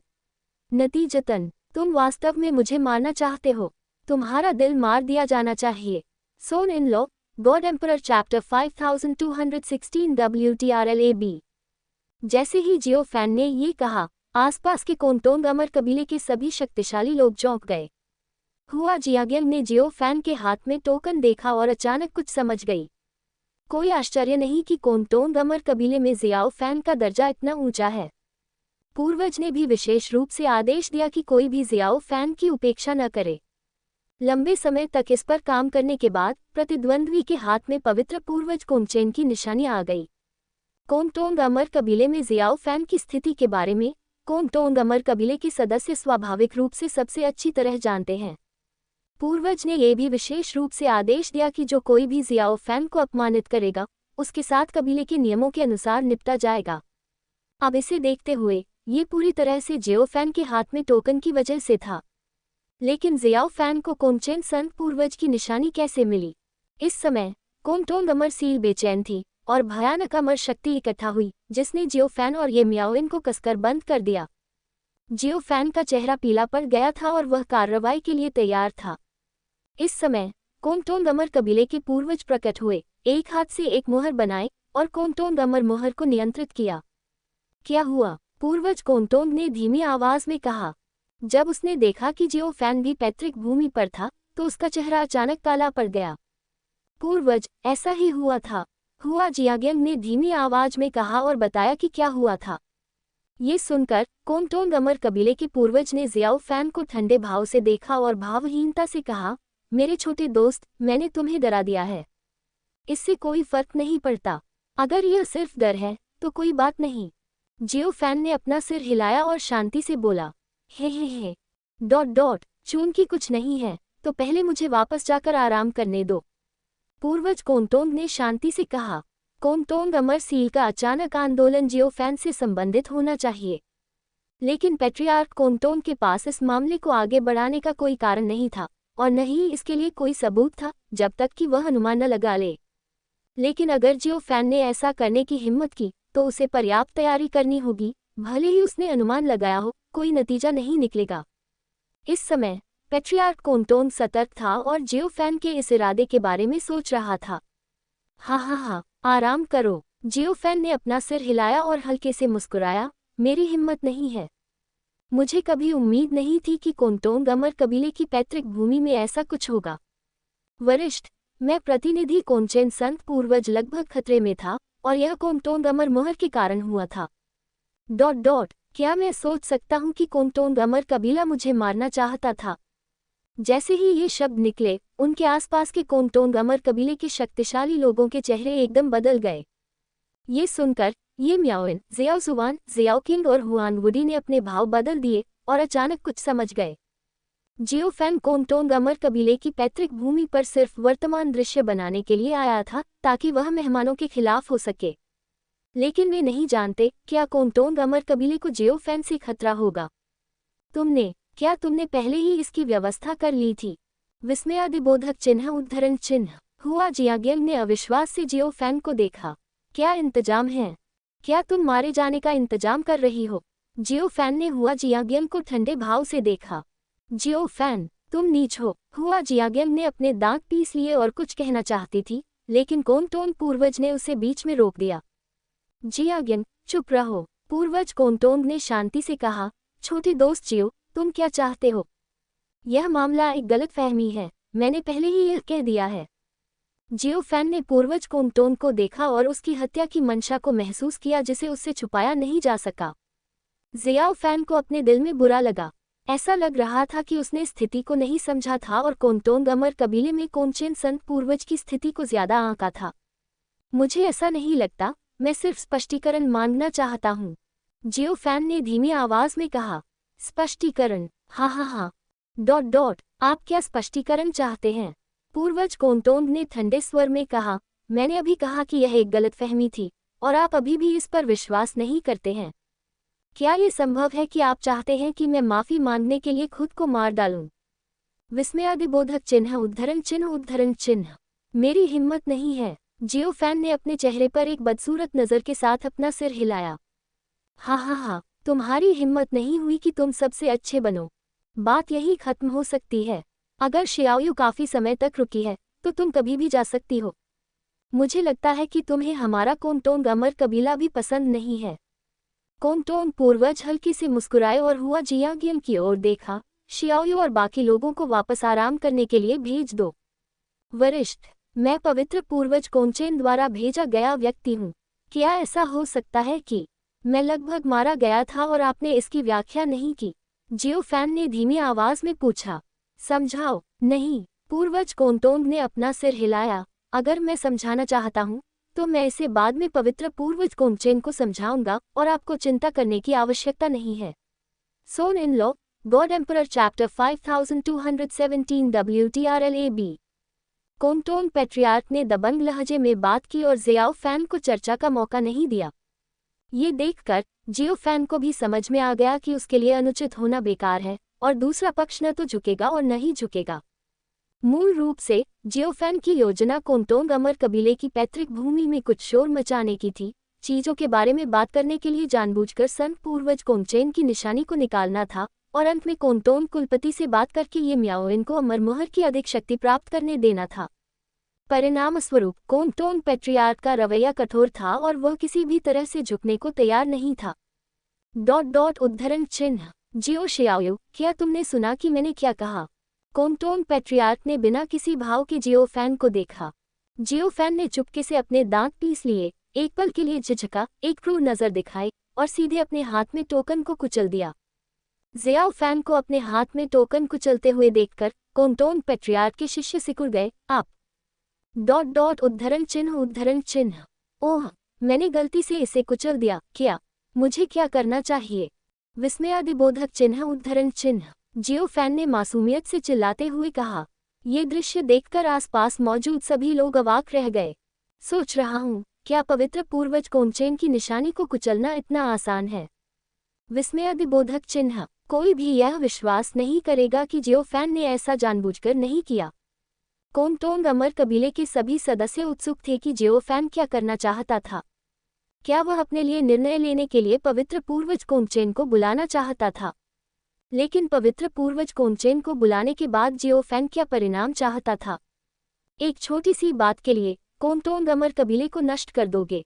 नतीजतन तुम वास्तव में मुझे मारना चाहते हो। तुम्हारा दिल मार दिया जाना चाहिए। सोन इन लो, गॉड एम्परर चैप्टर 5216 WTRLAB। जैसे ही जियो फैन ने ये कहा, आसपास के कोंटोंग अमर कबीले के सभी शक्तिशाली लोग चौंक गए। हुआ जियाग्यंग ने जियो फैन के हाथ में टोकन देखा और अचानक कुछ समझ गई। कोई आश्चर्य नहीं कि कोंटोंग अमर कबीले में जियाओ फैन का दर्जा इतना ऊंचा है। पूर्वज ने भी विशेष रूप से आदेश दिया कि कोई भी जियाओ फैन की उपेक्षा न करे। लंबे समय तक इस पर काम करने के बाद प्रतिद्वंद्वी के हाथ में पवित्र पूर्वज कोंगचेन की निशानी आ गई। कोंगटोंग अमर कबीले में जियाओ फैन की स्थिति के बारे में कोंगटोंग अमर कबीले के सदस्य स्वाभाविक रूप से सबसे अच्छी तरह जानते हैं। पूर्वज ने यह भी विशेष रूप से आदेश दिया कि जो कोई भी जियाओ फैन को अपमानित करेगा, उसके साथ कबीले के नियमों के अनुसार निपटा जाएगा। अब इसे देखते हुए ये पूरी तरह से जियो फैन के हाथ में टोकन की वजह से था। लेकिन जियाओ फैन को कोंगचेन संत पूर्वज की निशानी कैसे मिली? इस समय कोंगटोंग अमर सील बेचैन थी और भयानक अमर शक्ति इकट्ठा हुई, जिसने जियो फैन और ये मियाओइन को कसकर बंद कर दिया। जियो फैन का चेहरा पीला पड़ गया था और वह कार्रवाई के लिए तैयार था। इस समय कोंगटोंग अमर कबीले के पूर्वज प्रकट हुए, एक हाथ से एक मोहर बनाए और कोंगटोंग अमर मोहर को नियंत्रित किया। क्या हुआ? पूर्वज कोंगटोंग ने धीमी आवाज में कहा। जब उसने देखा कि जियो फैन भी पैतृक भूमि पर था, तो उसका चेहरा अचानक काला पड़ गया। पूर्वज, ऐसा ही हुआ था, हुआ जियाग्यंग ने धीमी आवाज में कहा और बताया कि क्या हुआ था। ये सुनकर कोंगटोंग अमर कबीले के पूर्वज ने जियाओ फैन को ठंडे भाव से देखा और भावहीनता से कहा, मेरे छोटे दोस्त, मैंने तुम्हें डरा दिया है। इससे कोई फर्क नहीं पड़ता। अगर यह सिर्फ डर है तो कोई बात नहीं। जियो फैन ने अपना सिर हिलाया और शांति से बोला, हे चूंकि कुछ नहीं है तो पहले मुझे वापस जाकर आराम करने दो। पूर्वज कोंगटोंग ने शांति से कहा। कोंगटोंग अमर सील का अचानक आंदोलन जियो फैन से संबंधित होना चाहिए, लेकिन पैट्रियार्क कोंगटोंग के पास इस मामले को आगे बढ़ाने का कोई कारण नहीं था और न ही इसके लिए कोई सबूत था, जब तक कि वह अनुमान न लगा ले। लेकिन अगर जियो फैन ने ऐसा करने की हिम्मत की तो उसे पर्याप्त तैयारी करनी होगी। भले ही उसने अनुमान लगाया हो, कोई नतीजा नहीं निकलेगा। इस समय पैट्रियार्क कोंगटोंग सतर्क था और जियो फैन के इस इरादे के बारे में सोच रहा था। हाँ, आराम करो। जियो फैन ने अपना सिर हिलाया और हल्के से मुस्कुराया, मेरी हिम्मत नहीं है। मुझे कभी उम्मीद नहीं थी कि कोंगटोंग अमर कबीले की पैतृक भूमि में ऐसा कुछ होगा। वरिष्ठ, मैं प्रतिनिधि कोंगचेन संत पूर्वज लगभग खतरे में था और यह कोंगटोंग अमर मोहर के कारण हुआ था। क्या मैं सोच सकता हूँ कि कोंगटोंग अमर कबीला मुझे मारना चाहता था? जैसे ही ये शब्द निकले, उनके आसपास के कोंगटोंग अमर कबीले के शक्तिशाली लोगों के चेहरे एकदम बदल गए। ये सुनकर ये मियाओइन, जियाओ सुवान, जियाओ किंग और हुआन वुडी ने अपने भाव बदल दिए और अचानक कुछ समझ गए। जियो फैन कोंगटोंग अमर कबीले की पैतृक भूमि पर सिर्फ वर्तमान दृश्य बनाने के लिए आया था ताकि वह मेहमानों के खिलाफ हो सके। लेकिन वे नहीं जानते क्या कोंगटोंग अमर कबीले को जियो फैन से खतरा होगा। क्या तुमने पहले ही इसकी व्यवस्था कर ली थी? विस्मयादिबोधक चिन्ह उद्धरण चिन्ह। हुआ जियाग्यंग ने अविश्वास से जियो फैन को देखा। क्या इंतजाम है? क्या तुम मारे जाने का इंतजाम कर रही हो? जियो फैन ने हुआ जियाग्यंग को ठंडे भाव से देखा। जियो फैन, तुम नीच हो। हुआ जियाग्यंग ने अपने दांत पीस लिए और कुछ कहना चाहती थी, लेकिन कोंगटोंग पूर्वज ने उसे बीच में रोक दिया। जियाग्यंग, चुप रहो। पूर्वज कोंगटोंग ने शांति से कहा, छोटे दोस्त जियो, तुम क्या चाहते हो? यह मामला एक गलतफहमी है, मैंने पहले ही यह कह दिया है। जियो फैन ने पूर्वज कोंगटोंग को देखा और उसकी हत्या की मंशा को महसूस किया जिसे उससे छुपाया नहीं जा सका। जियाओ फैन को अपने दिल में बुरा लगा। ऐसा लग रहा था कि उसने स्थिति को नहीं समझा था और कोंगटोंग अमर कबीले में कोंगचेन संत पूर्वज की स्थिति को ज्यादा आंका था। मुझे ऐसा नहीं लगता, मैं सिर्फ स्पष्टीकरण मांगना चाहता हूँ, जियो फैन ने धीमी आवाज में कहा। स्पष्टीकरण? हाँ। आप क्या स्पष्टीकरण चाहते हैं? पूर्वज कोंगटोंग ने ठंडे स्वर में कहा, मैंने अभी कहा कि यह एक गलतफहमी थी और आप अभी भी इस पर विश्वास नहीं करते हैं। क्या ये संभव है कि आप चाहते हैं कि मैं माफी मांगने के लिए खुद को मार डालूं? विस्मयादिबोधक चिन्ह उद्धरण चिन्ह। मेरी हिम्मत नहीं है। जियो फैन ने अपने चेहरे पर एक बदसूरत नज़र के साथ अपना सिर हिलाया। हाँ, तुम्हारी हिम्मत नहीं हुई कि तुम सबसे अच्छे बनो। बात यही खत्म हो सकती है। अगर शियाओयू काफी समय तक रुकी है तो तुम कभी भी जा सकती हो। मुझे लगता है कि तुम्हें हमारा कोंटोंग अमर कबीला भी पसंद नहीं है। कोंटोंग पूर्वज हल्की से मुस्कुराए और हुआ जियांगियन की ओर देखा। शियाओयू और बाकी लोगों को वापस आराम करने के लिए भेज दो। वरिष्ठ, मैं पवित्र पूर्वज कोंचेन द्वारा भेजा गया व्यक्ति हूँ। क्या ऐसा हो सकता है कि मैं लगभग मारा गया था और आपने इसकी व्याख्या नहीं की? जियो फैन ने धीमी आवाज में पूछा। समझाओ। नहीं, पूर्वज कोंटोंग ने अपना सिर हिलाया। अगर मैं समझाना चाहता हूँ तो मैं इसे बाद में पवित्र पूर्वज कोंचेन को समझाऊंगा और आपको चिंता करने की आवश्यकता नहीं है। Son in law, god emperor chapter 5217 WTRLAB। Kongtong patriarch ने दबंग लहजे में बात की और जियाओ फैन को चर्चा का मौका नहीं दिया। ये देखकर जियो फैन को भी समझ में आ गया कि उसके लिए अनुचित होना बेकार है और दूसरा पक्ष न तो झुकेगा और न ही झुकेगा। मूल रूप से जियो फैन की योजना कोंटोंग अमर कबीले की पैतृक भूमि में कुछ शोर मचाने की थी, चीजों के बारे में बात करने के लिए जानबूझकर संत पूर्वज कोंचेन की निशानी को निकालना था और अंत में कोंटोंग कुलपति से बात करके ये मियाओइन को अमर मुहर की अधिक शक्ति प्राप्त करने देना था। परिणामस्वरूप कोंटोंग पैट्रियार्क का रवैया कठोर था और वह किसी भी तरह से झुकने को तैयार नहीं था। उद्धरण चिन्ह। जियो शियाओयू, क्या तुमने सुना कि मैंने क्या कहा? कोंटोंग पैट्रियार्क ने बिना किसी भाव के जियो फैन को देखा। जियो फैन ने चुपके से अपने दांत पीस लिए, एक पल के लिए झिझका, एक क्रूर नजर दिखाई और सीधे अपने हाथ में टोकन को कुचल दिया। जियाओ फैन को अपने हाथ में टोकन कुचलते हुए देखकर कोंटोंग पैट्रियार्क के शिष्य सिकुड़ गए। आप उद्धरण चिन्ह। ओह, मैंने गलती से इसे कुचल दिया। क्या मुझे क्या करना चाहिए? विस्मयादिबोधक चिन्ह उद्धरण चिन्ह। जियो फैन ने मासूमियत से चिल्लाते हुए कहा। ये दृश्य देखकर आसपास मौजूद सभी लोग अवाक रह गए। सोच रहा हूँ, क्या पवित्र पूर्वज कोंचेन की निशानी को कुचलना इतना आसान है? विस्मयादिबोधक चिन्ह। कोई भी यह विश्वास नहीं करेगा कि जियो फैन ने ऐसा जानबूझकर नहीं किया। कोंटोंग अमर कबीले के सभी सदस्य उत्सुक थे कि जियो फैन क्या करना चाहता था। क्या वह अपने लिए निर्णय लेने के लिए पवित्र पूर्वज कोंचेन को बुलाना चाहता था? लेकिन पवित्र पूर्वज कोंचेन को बुलाने के बाद जियो फैन क्या परिणाम चाहता था? एक छोटी सी बात के लिए कोंटोंग अमर कबीले को नष्ट कर दोगे?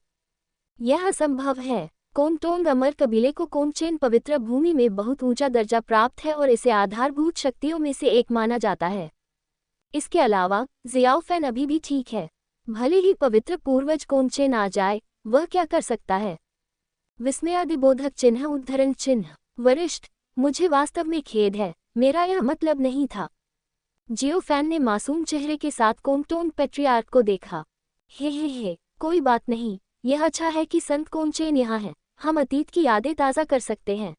यह असंभव है। कोंटोंग अमर कबीले को कोंचेन पवित्र भूमि में बहुत ऊंचा दर्जा प्राप्त है और इसे आधारभूत शक्तियों में से एक माना जाता है। इसके अलावा जियाओ फैन अभी भी ठीक है। भले ही पवित्र पूर्वज कोंचेन आ जाए, वह क्या कर सकता है? विस्मयादिबोधक चिन्ह उद्धरण चिन्ह। वरिष्ठ, मुझे वास्तव में खेद है, मेरा यह मतलब नहीं था। जियो फैन ने मासूम चेहरे के साथ कोंटोंग पैट्रियार्क को देखा। हे, कोई बात नहीं, यह अच्छा है कि संत कोंचेन यहाँ है, हम अतीत की यादें ताज़ा कर सकते हैं।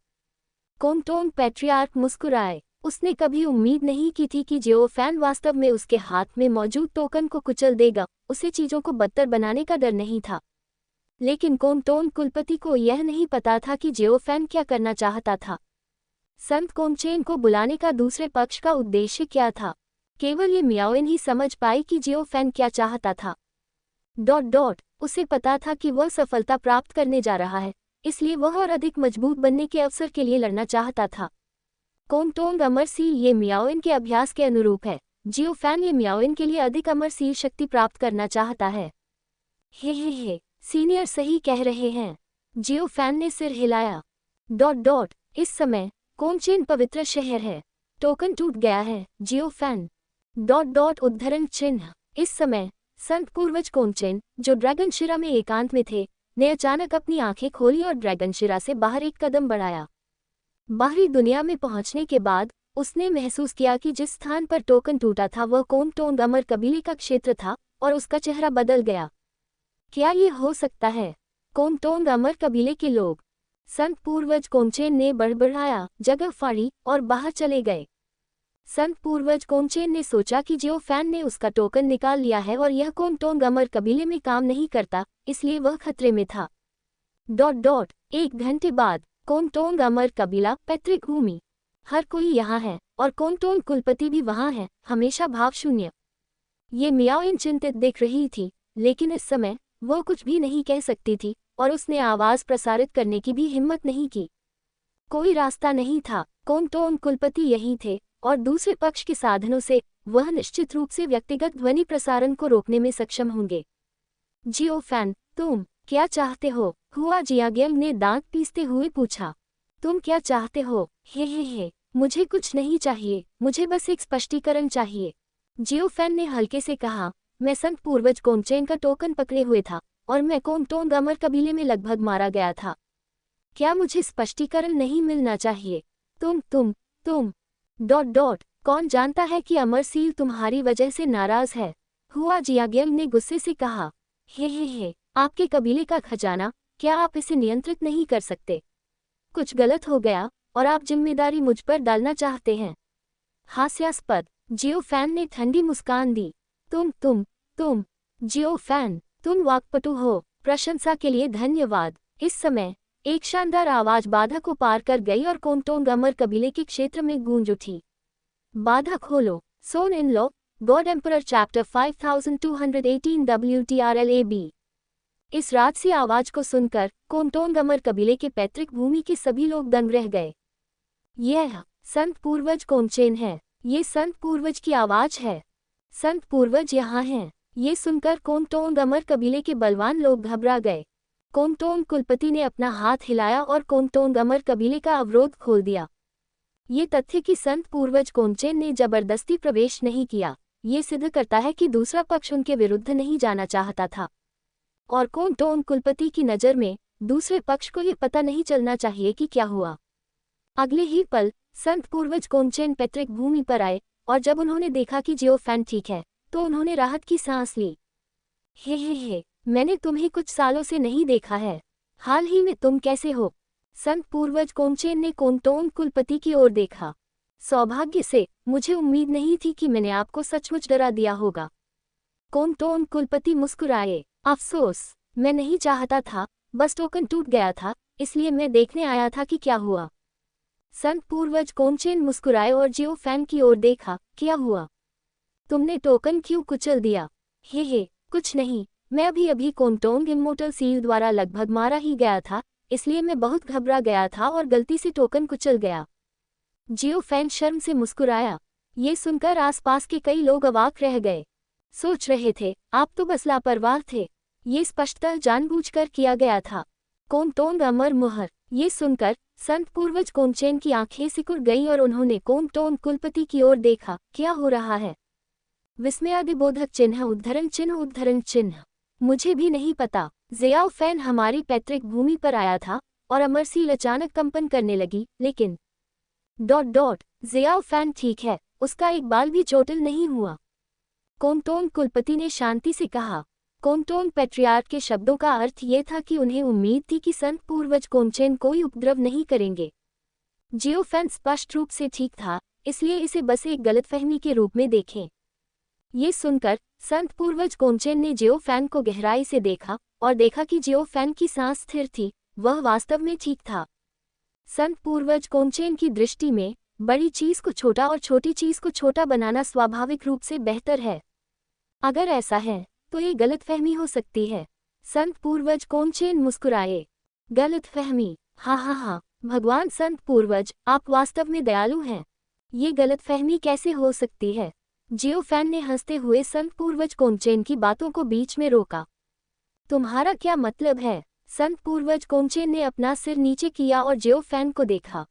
कोंटोंग पैट्रियार्क मुस्कुराए। उसने कभी उम्मीद नहीं की थी कि जियो फैन वास्तव में उसके हाथ में मौजूद टोकन को कुचल देगा। उसे चीजों को बदतर बनाने का डर नहीं था। लेकिन कोंटोंग कुलपति को यह नहीं पता था कि जियो फैन क्या करना चाहता था। संत कोंचेन को बुलाने का दूसरे पक्ष का उद्देश्य क्या था? केवल ये मियाओइन ही समझ पाई कि जियो फैन क्या चाहता था। उसे पता था कि वह सफलता प्राप्त करने जा रहा है, इसलिए वह और अधिक मजबूत बनने के अवसर के लिए लड़ना चाहता था। कोंटोंग अमर सील ये मियाओइन के अभ्यास के अनुरूप है। जियो फैन ये मियाओइन के लिए अधिक अमर सील शक्ति प्राप्त करना चाहता है। हे, सीनियर सही कह रहे हैं। जियो फैन ने सिर हिलाया। इस समय कोंचेन पवित्र शहर है। टोकन टूट गया है। जियो फैन उद्धरण चिन्ह। इस समय संत पूर्वज कोंचेन, जो ड्रैगन शिरा में एकांत में थे, ने अचानक अपनी आंखें खोली और ड्रैगन शिरा से बाहर एक कदम बढ़ाया। बाहरी दुनिया में पहुंचने के बाद उसने महसूस किया कि जिस स्थान पर टोकन टूटा था वह कोंटोंग अमर कबीले का क्षेत्र था और उसका चेहरा बदल गया। क्या ये हो सकता है? कोंटोंग अमर कबीले के लोग। संत पूर्वज कोंचेन ने बड़बड़ाया, जगह फाड़ी और बाहर चले गए। संत पूर्वज कोंचेन ने सोचा कि जियो फैन ने उसका टोकन निकाल लिया है और यह कोंटोंग अमर कबीले में काम नहीं करता, इसलिए वह खतरे में था। 1 घंटे बाद कोंटोंग अमर कबीला, पैतृक भूमि। हर कोई यहाँ है और कोंटोंग कुलपति भी वहाँ है, हमेशा भावशून्य। ये मियाओइन चिंतित दिख रही थी, लेकिन इस समय वह कुछ भी नहीं कह सकती थी और उसने आवाज प्रसारित करने की भी हिम्मत नहीं की। कोई रास्ता नहीं था। कोंटोंग कुलपति यहीं थे और दूसरे पक्ष के साधनों से वह निश्चित रूप से व्यक्तिगत ध्वनि प्रसारण को रोकने में सक्षम होंगे। जियो फैन, तुम क्या चाहते हो? हुआ जियागेंग ने दांत पीसते हुए पूछा। तुम क्या चाहते हो? हे, मुझे कुछ नहीं चाहिए, मुझे बस एक स्पष्टीकरण चाहिए। जियो फैन ने हल्के से कहा, मैं संत पूर्वज कोंगचेन का टोकन पकड़े हुए था और मैं कोंगटोंग अमर कबीले में लगभग मारा गया था। क्या मुझे स्पष्टीकरण नहीं मिलना चाहिए? तुम कौन जानता है कि अमर सील तुम्हारी वजह से नाराज है? हुआ जियागेंग ने गुस्से से कहा। हे, आपके कबीले का खजाना, क्या आप इसे नियंत्रित नहीं कर सकते? कुछ गलत हो गया और आप जिम्मेदारी मुझ पर डालना चाहते हैं। हास्यास्पद। जियो फैन ने ठंडी मुस्कान दी। तुम जियो फैन, तुम वाक्पटु हो, प्रशंसा के लिए धन्यवाद। इस समय एक शानदार आवाज बाधा को पार कर गई और कोंगटोंग अमर कबीले के क्षेत्र में गूंज उठी। बाधा खोलो। सोन इन लो, गॉड एम्परर चैप्टर 5218 WTRLAB। इस राजसी आवाज को सुनकर कोंगटोंग अमर कबीले के पैतृक भूमि के सभी लोग दंग रह गए। यह संत पूर्वज कोंगचेन है। ये संत पूर्वज की आवाज है। संत पूर्वज यहाँ हैं। ये सुनकर कोंगटोंग अमर कबीले के बलवान लोग घबरा गए। कोंगटोंग कुलपति ने अपना हाथ हिलाया और कोंगटोंग अमर कबीले का अवरोध खोल दिया। ये तथ्य कि संत पूर्वज कोंगचेन ने जबरदस्ती प्रवेश नहीं किया, ये सिद्ध करता है कि दूसरा पक्ष उनके विरुद्ध नहीं जाना चाहता था। और कोंगटोंग कुलपति की नज़र में दूसरे पक्ष को ये पता नहीं चलना चाहिए कि क्या हुआ। अगले ही पल संत पूर्वज कोंगचेन पैतृक भूमि पर आए और जब उन्होंने देखा कि जियो फैन ठीक है तो उन्होंने राहत की सांस ली। हे, मैंने तुम्हें कुछ सालों से नहीं देखा है। हाल ही में तुम कैसे हो? संत पूर्वज कोंगचेन ने कोंगटोंग कुलपति की ओर देखा। सौभाग्य से मुझे उम्मीद नहीं थी कि मैंने आपको सचमुच डरा दिया होगा। कोंगटोंग कुलपति मुस्कुराए। अफसोस, मैं नहीं चाहता था, बस टोकन टूट गया था, इसलिए मैं देखने आया था कि क्या हुआ। संत पूर्वज कोंगचेन मुस्कुराए और जियो फैन की ओर देखा। क्या हुआ? तुमने टोकन क्यों कुचल दिया? हे, कुछ नहीं, मैं अभी कोंगटोंग इमोर्टल सील द्वारा लगभग मारा ही गया था, इसलिए मैं बहुत घबरा गया था और गलती से टोकन कुचल गया। जियो फैन शर्म से मुस्कुराया। ये सुनकर आसपास के कई लोग अवाक रह गए। सोच रहे थे, आप तो बस लापरवाह थे। ये स्पष्टतः जानबूझकर किया गया था। कोंगटोंग अमर मुहर। ये सुनकर संत पूर्वज कोंगचेन की आंखें सिकुड़ गईं और उन्होंने कोंगटोंग कुलपति की ओर देखा। क्या हो रहा है? विस्मयादिबोधक चिन्ह उद्धरण चिन्ह। मुझे भी नहीं पता। जियाओ फैन हमारी पैतृक भूमि पर आया था और अमरसील अचानक कंपन करने लगी, लेकिन जियाओ फैन ठीक है, उसका एक बाल भी चोटिल नहीं हुआ। कोंगटोंग कुलपति ने शांति से कहा। कोंगटोंग पैट्रियार्क के शब्दों का अर्थ ये था कि उन्हें उम्मीद थी कि संत पूर्वज कोंगचेन कोई उपद्रव नहीं करेंगे। जियो फैन स्पष्ट रूप से ठीक था, इसलिए इसे बस एक गलतफहमी के रूप में देखें। ये सुनकर संत पूर्वज कोंगचेन ने जियो फैन को गहराई से देखा और देखा कि जियो फैन की सांस स्थिर थी, वह वास्तव में ठीक था। संत पूर्वज कोंगचेन की दृष्टि में बड़ी चीज को छोटा और छोटी चीज को छोटा बनाना स्वाभाविक रूप से बेहतर है। अगर ऐसा है तो ये गलतफहमी हो सकती है। संत पूर्वज कोंगचेन मुस्कुराए। गलतफहमी? हाँ, भगवान संत पूर्वज, आप वास्तव में दयालु हैं। ये गलतफहमी कैसे हो सकती है? जियो फैन ने हंसते हुए संत पूर्वज कोंगचेन की बातों को बीच में रोका। तुम्हारा क्या मतलब है? संत पूर्वज कोंगचेन ने अपना सिर नीचे किया और जियो फैन को देखा।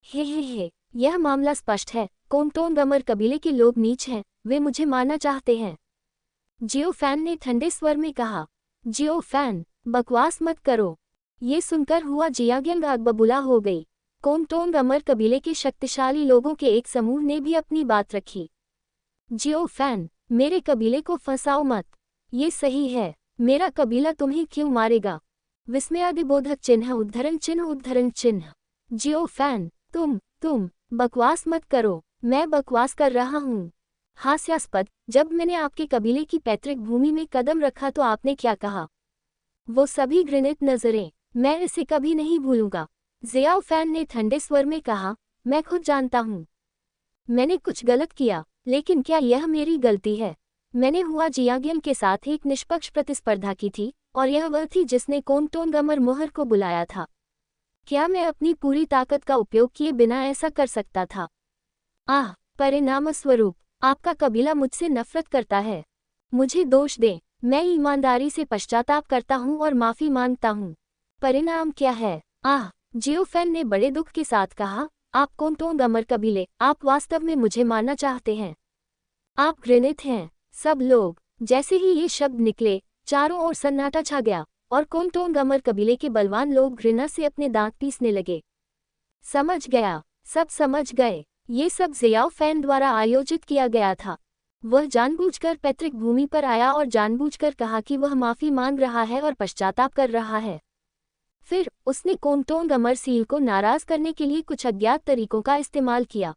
हे, यह मामला स्पष्ट है। कोंगटोंग अमर कबीले के लोग नीच हैं, वे मुझे मारना चाहते हैं। जियो फैन ने ठंडे स्वर में कहा। जियो फैन, बकवास मत करो। ये सुनकर हुआ जियागेंग आग बबूला हो गई। कोंगटोंग अमर कबीले के शक्तिशाली लोगों के एक समूह ने भी अपनी बात रखी। जियो फैन, मेरे कबीले को फंसाओ मत। ये सही है, मेरा कबीला तुम्हें क्यों मारेगा? विस्मयादिबोधक चिन्ह उद्धरण चिन्ह। जियो फैन, तुम बकवास मत करो, मैं बकवास कर रहा हूँ। हास्यास्पद, जब मैंने आपके कबीले की पैतृक भूमि में कदम रखा तो आपने क्या कहा? वो सभी घृणित नजरें, मैं इसे कभी नहीं भूलूंगा। जियाओ फैन ने ठंडे स्वर में कहा, मैं खुद जानता हूँ मैंने कुछ गलत किया, लेकिन क्या यह मेरी गलती है? मैंने हुआ जियागेंग के साथ एक निष्पक्ष प्रतिस्पर्धा की थी और यह वह थी जिसने कोंगटोंग अमर मुहर को बुलाया था। क्या मैं अपनी पूरी ताकत का उपयोग किए बिना ऐसा कर सकता था? परिणामस्वरूप आपका कबीला मुझसे नफरत करता है। मुझे दोष दें, मैं ईमानदारी से पश्चाताप करता हूँ और माफ़ी मांगता हूँ। परिणाम क्या है? आह! जियोफेन ने बड़े दुख के साथ कहा, आप कोंटोंग अमर कबीले, आप वास्तव में मुझे मारना चाहते हैं। आप घृणित हैं। सब लोग। जैसे ही ये शब्द निकले, चारों ओर सन्नाटा छा गया और कोंटोंग अमर कबीले के बलवान लोग घृणा से अपने दांत पीसने लगे। समझ गया। सब समझ गए। ये सब ज़ियाओ फैन द्वारा आयोजित किया गया था। वह जानबूझकर पैतृक भूमि पर आया और जानबूझकर कहा कि वह माफ़ी मांग रहा है और पश्चाताप कर रहा है। फिर उसने कोंटोंग अमर सील को नाराज़ करने के लिए कुछ अज्ञात तरीकों का इस्तेमाल किया।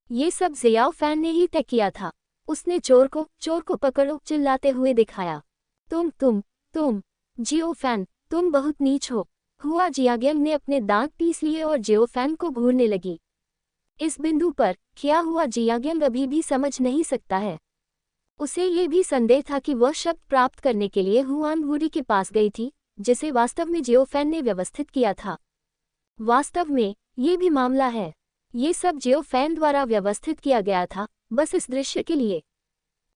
ये सब ज़ियाओ फैन ने ही तय किया था। उसने चोर को पकड़ो चिल्लाते हुए दिखाया। तुम जियो फैन, तुम बहुत नीच हो। हुआ जियाग्यंग ने अपने दांत पीस लिए और जियो फैन को घूरने लगी। इस बिंदु पर क्या हुआ जियाग्यंग अभी भी समझ नहीं सकता है। उसे ये भी संदेह था कि वह शब्द प्राप्त करने के लिए हुआन वुडी के पास गई थी, जिसे वास्तव में जियो फैन ने व्यवस्थित किया था। वास्तव में ये भी मामला है। ये सब जियो फैन द्वारा व्यवस्थित किया गया था, बस इस दृश्य के लिए।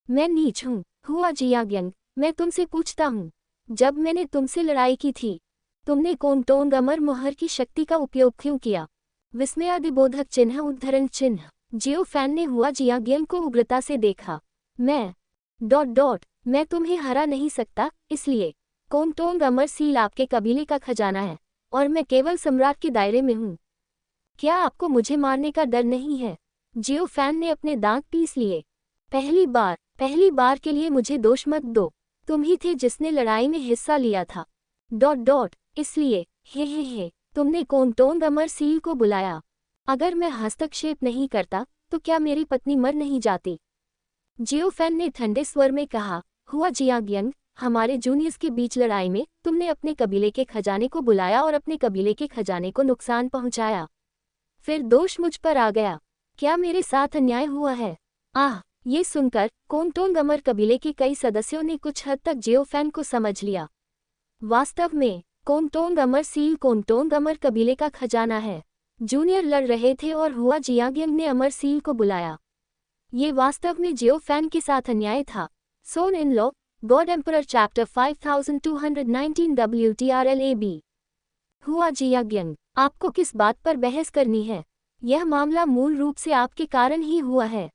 मैं नीच हूँ। हुआ जियाग्यंग, मैं तुमसे पूछता हूँ, जब मैंने तुमसे लड़ाई की थी, तुमने कोंटोंग अमर मुहर की शक्ति का उपयोग क्यों किया? विस्मयादिबोधक चिन्ह उद्धरण चिन्ह। जियो फैन ने हुआ जियाग्यंग को उग्रता से देखा। मैं तुम्हें हरा नहीं सकता, इसलिए कोंटोंग अमर सील आपके कबीले का खजाना है और मैं केवल सम्राट के दायरे में हूँ। क्या आपको मुझे मारने का डर नहीं है? जियो फैन ने अपने दांत पीस लिए। पहली बार के लिए मुझे दोष मत दो। तुम ही थे जिसने लड़ाई में हिस्सा लिया था। इसलिए हे तुमने कोंटोंग अमर सील को बुलाया। अगर मैं हस्तक्षेप नहीं करता तो क्या मेरी पत्नी मर नहीं जाती? जियो फैन ने ठंडे स्वर में कहा। हुआ जियाग्यंग, हमारे जूनियर्स के बीच लड़ाई में तुमने अपने कबीले के खजाने को बुलाया और अपने कबीले के खजाने को नुकसान पहुंचाया। फिर दोष मुझ पर आ गया। क्या मेरे साथ अन्याय हुआ है? आह! ये सुनकर कोंटोंग अमर कबीले के कई सदस्यों ने कुछ हद तक जियो फैन को समझ लिया। वास्तव में कोंटोंग अमर सील कोंटोंग अमर कबीले का खजाना है। जूनियर लड़ रहे थे और हुआ जियाग्यंग ने अमर सील को बुलाया। ये वास्तव में जियो फैन के साथ अन्याय था। Son in law, god emperor chapter 5219 WTRLAB। हुआ जियाग्यंग, आपको किस बात पर बहस करनी है? यह मामला मूल रूप से आपके कारण ही हुआ है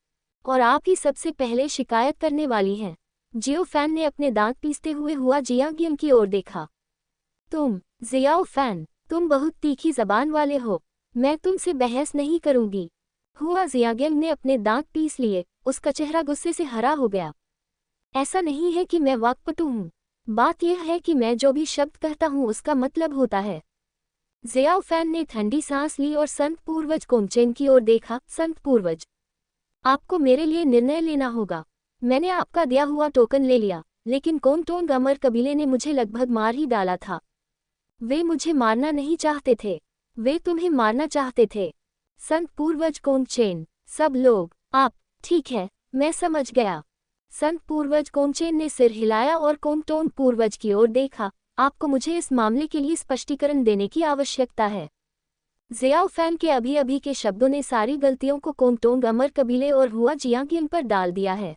और आप ही सबसे पहले शिकायत करने वाली हैं। जियो फैन ने अपने दांत पीसते हुए हुआ जियाग्यंग की ओर देखा। ज़ियाओ फैन, तुम बहुत तीखी जबान वाले हो। मैं तुमसे बहस नहीं करूंगी। हुआ जियाग्यंग ने अपने दांत पीस लिए। उसका चेहरा गुस्से से हरा हो गया। ऐसा नहीं है कि मैं वाक्पटु हूँ। बात यह है कि मैं जो भी शब्द कहता हूँ उसका मतलब होता है। ज़ियाओ फैन ने ठंडी सांस ली और संत पूर्वज कोंगचेन की ओर देखा। संत पूर्वज, आपको मेरे लिए निर्णय लेना होगा। मैंने आपका दिया हुआ टोकन ले लिया, लेकिन कोंटोंग अमर कबीले ने मुझे लगभग मार ही डाला था। वे मुझे मारना नहीं चाहते थे, वे तुम्हें मारना चाहते थे। संत पूर्वज कोंगचेन, सब लोग, आप, ठीक है, मैं समझ गया। संत पूर्वज कोंगचेन ने सिर हिलाया और कोंटोंग पूर्वज की ओर देखा। आपको मुझे इस मामले के लिए स्पष्टीकरण देने की आवश्यकता है। ज़ियाओ फैन के अभी के शब्दों ने सारी गलतियों को कोंटोंग अमर कबीले और हुआ जियाग्यंग पर डाल दिया है।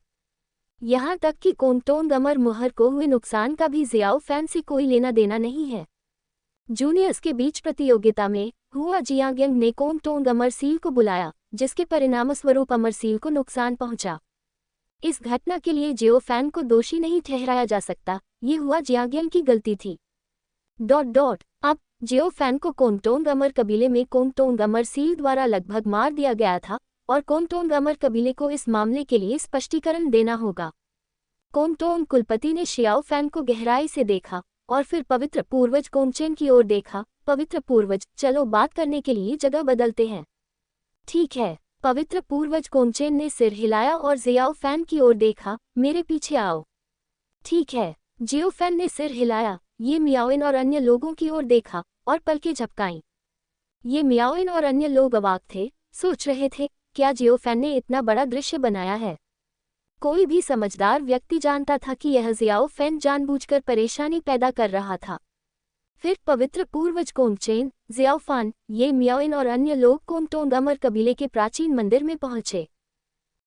यहाँ तक कि कोंटोंग अमर मुहर को हुए नुकसान का भी ज़ियाओ फैन से कोई लेना देना नहीं है। जूनियर्स के बीच प्रतियोगिता में हुआ जियाग्यंग ने कोंटोंग अमर सील को बुलाया, जिसके परिणामस्वरूप अमर सील को नुकसान पहुंचा। इस घटना के लिए जियो फैन को दोषी नहीं ठहराया जा सकता। ये हुआ जियाग्यंग की गलती थी। अब जियो फैन को कोंटोंग अमर कबीले में कोंटोंग अमर सील द्वारा लगभग मार दिया गया था और कोंटोंग अमर कबीले को इस मामले के लिए स्पष्टीकरण देना होगा। कोंटोंग कुलपति ने शियाओ फैन को गहराई से देखा और फिर पवित्र पूर्वज कोंगचेन की ओर देखा। पवित्र पूर्वज, चलो बात करने के लिए जगह बदलते हैं। ठीक है। पवित्र पूर्वज कोंगचेन ने सिर हिलाया और ज़ियाओ फैन की ओर देखा। मेरे पीछे आओ। ठीक है। जियो फैन ने सिर हिलाया। ये मियाओइन और अन्य लोगों की ओर देखा और पलकें झपकाईं। ये मियाओइन और अन्य लोग अवाक थे, सोच रहे थे, क्या जियो फैन ने इतना बड़ा दृश्य बनाया है? कोई भी समझदार व्यक्ति जानता था कि यह ज़ियाओ फैन जानबूझकर परेशानी पैदा कर रहा था। फिर पवित्र पूर्वज कोंगचेन, ज़ियाओ फैन, ये मियाओइन और अन्य लोग कोंटोंग अमर कबीले के प्राचीन मंदिर में पहुंचे।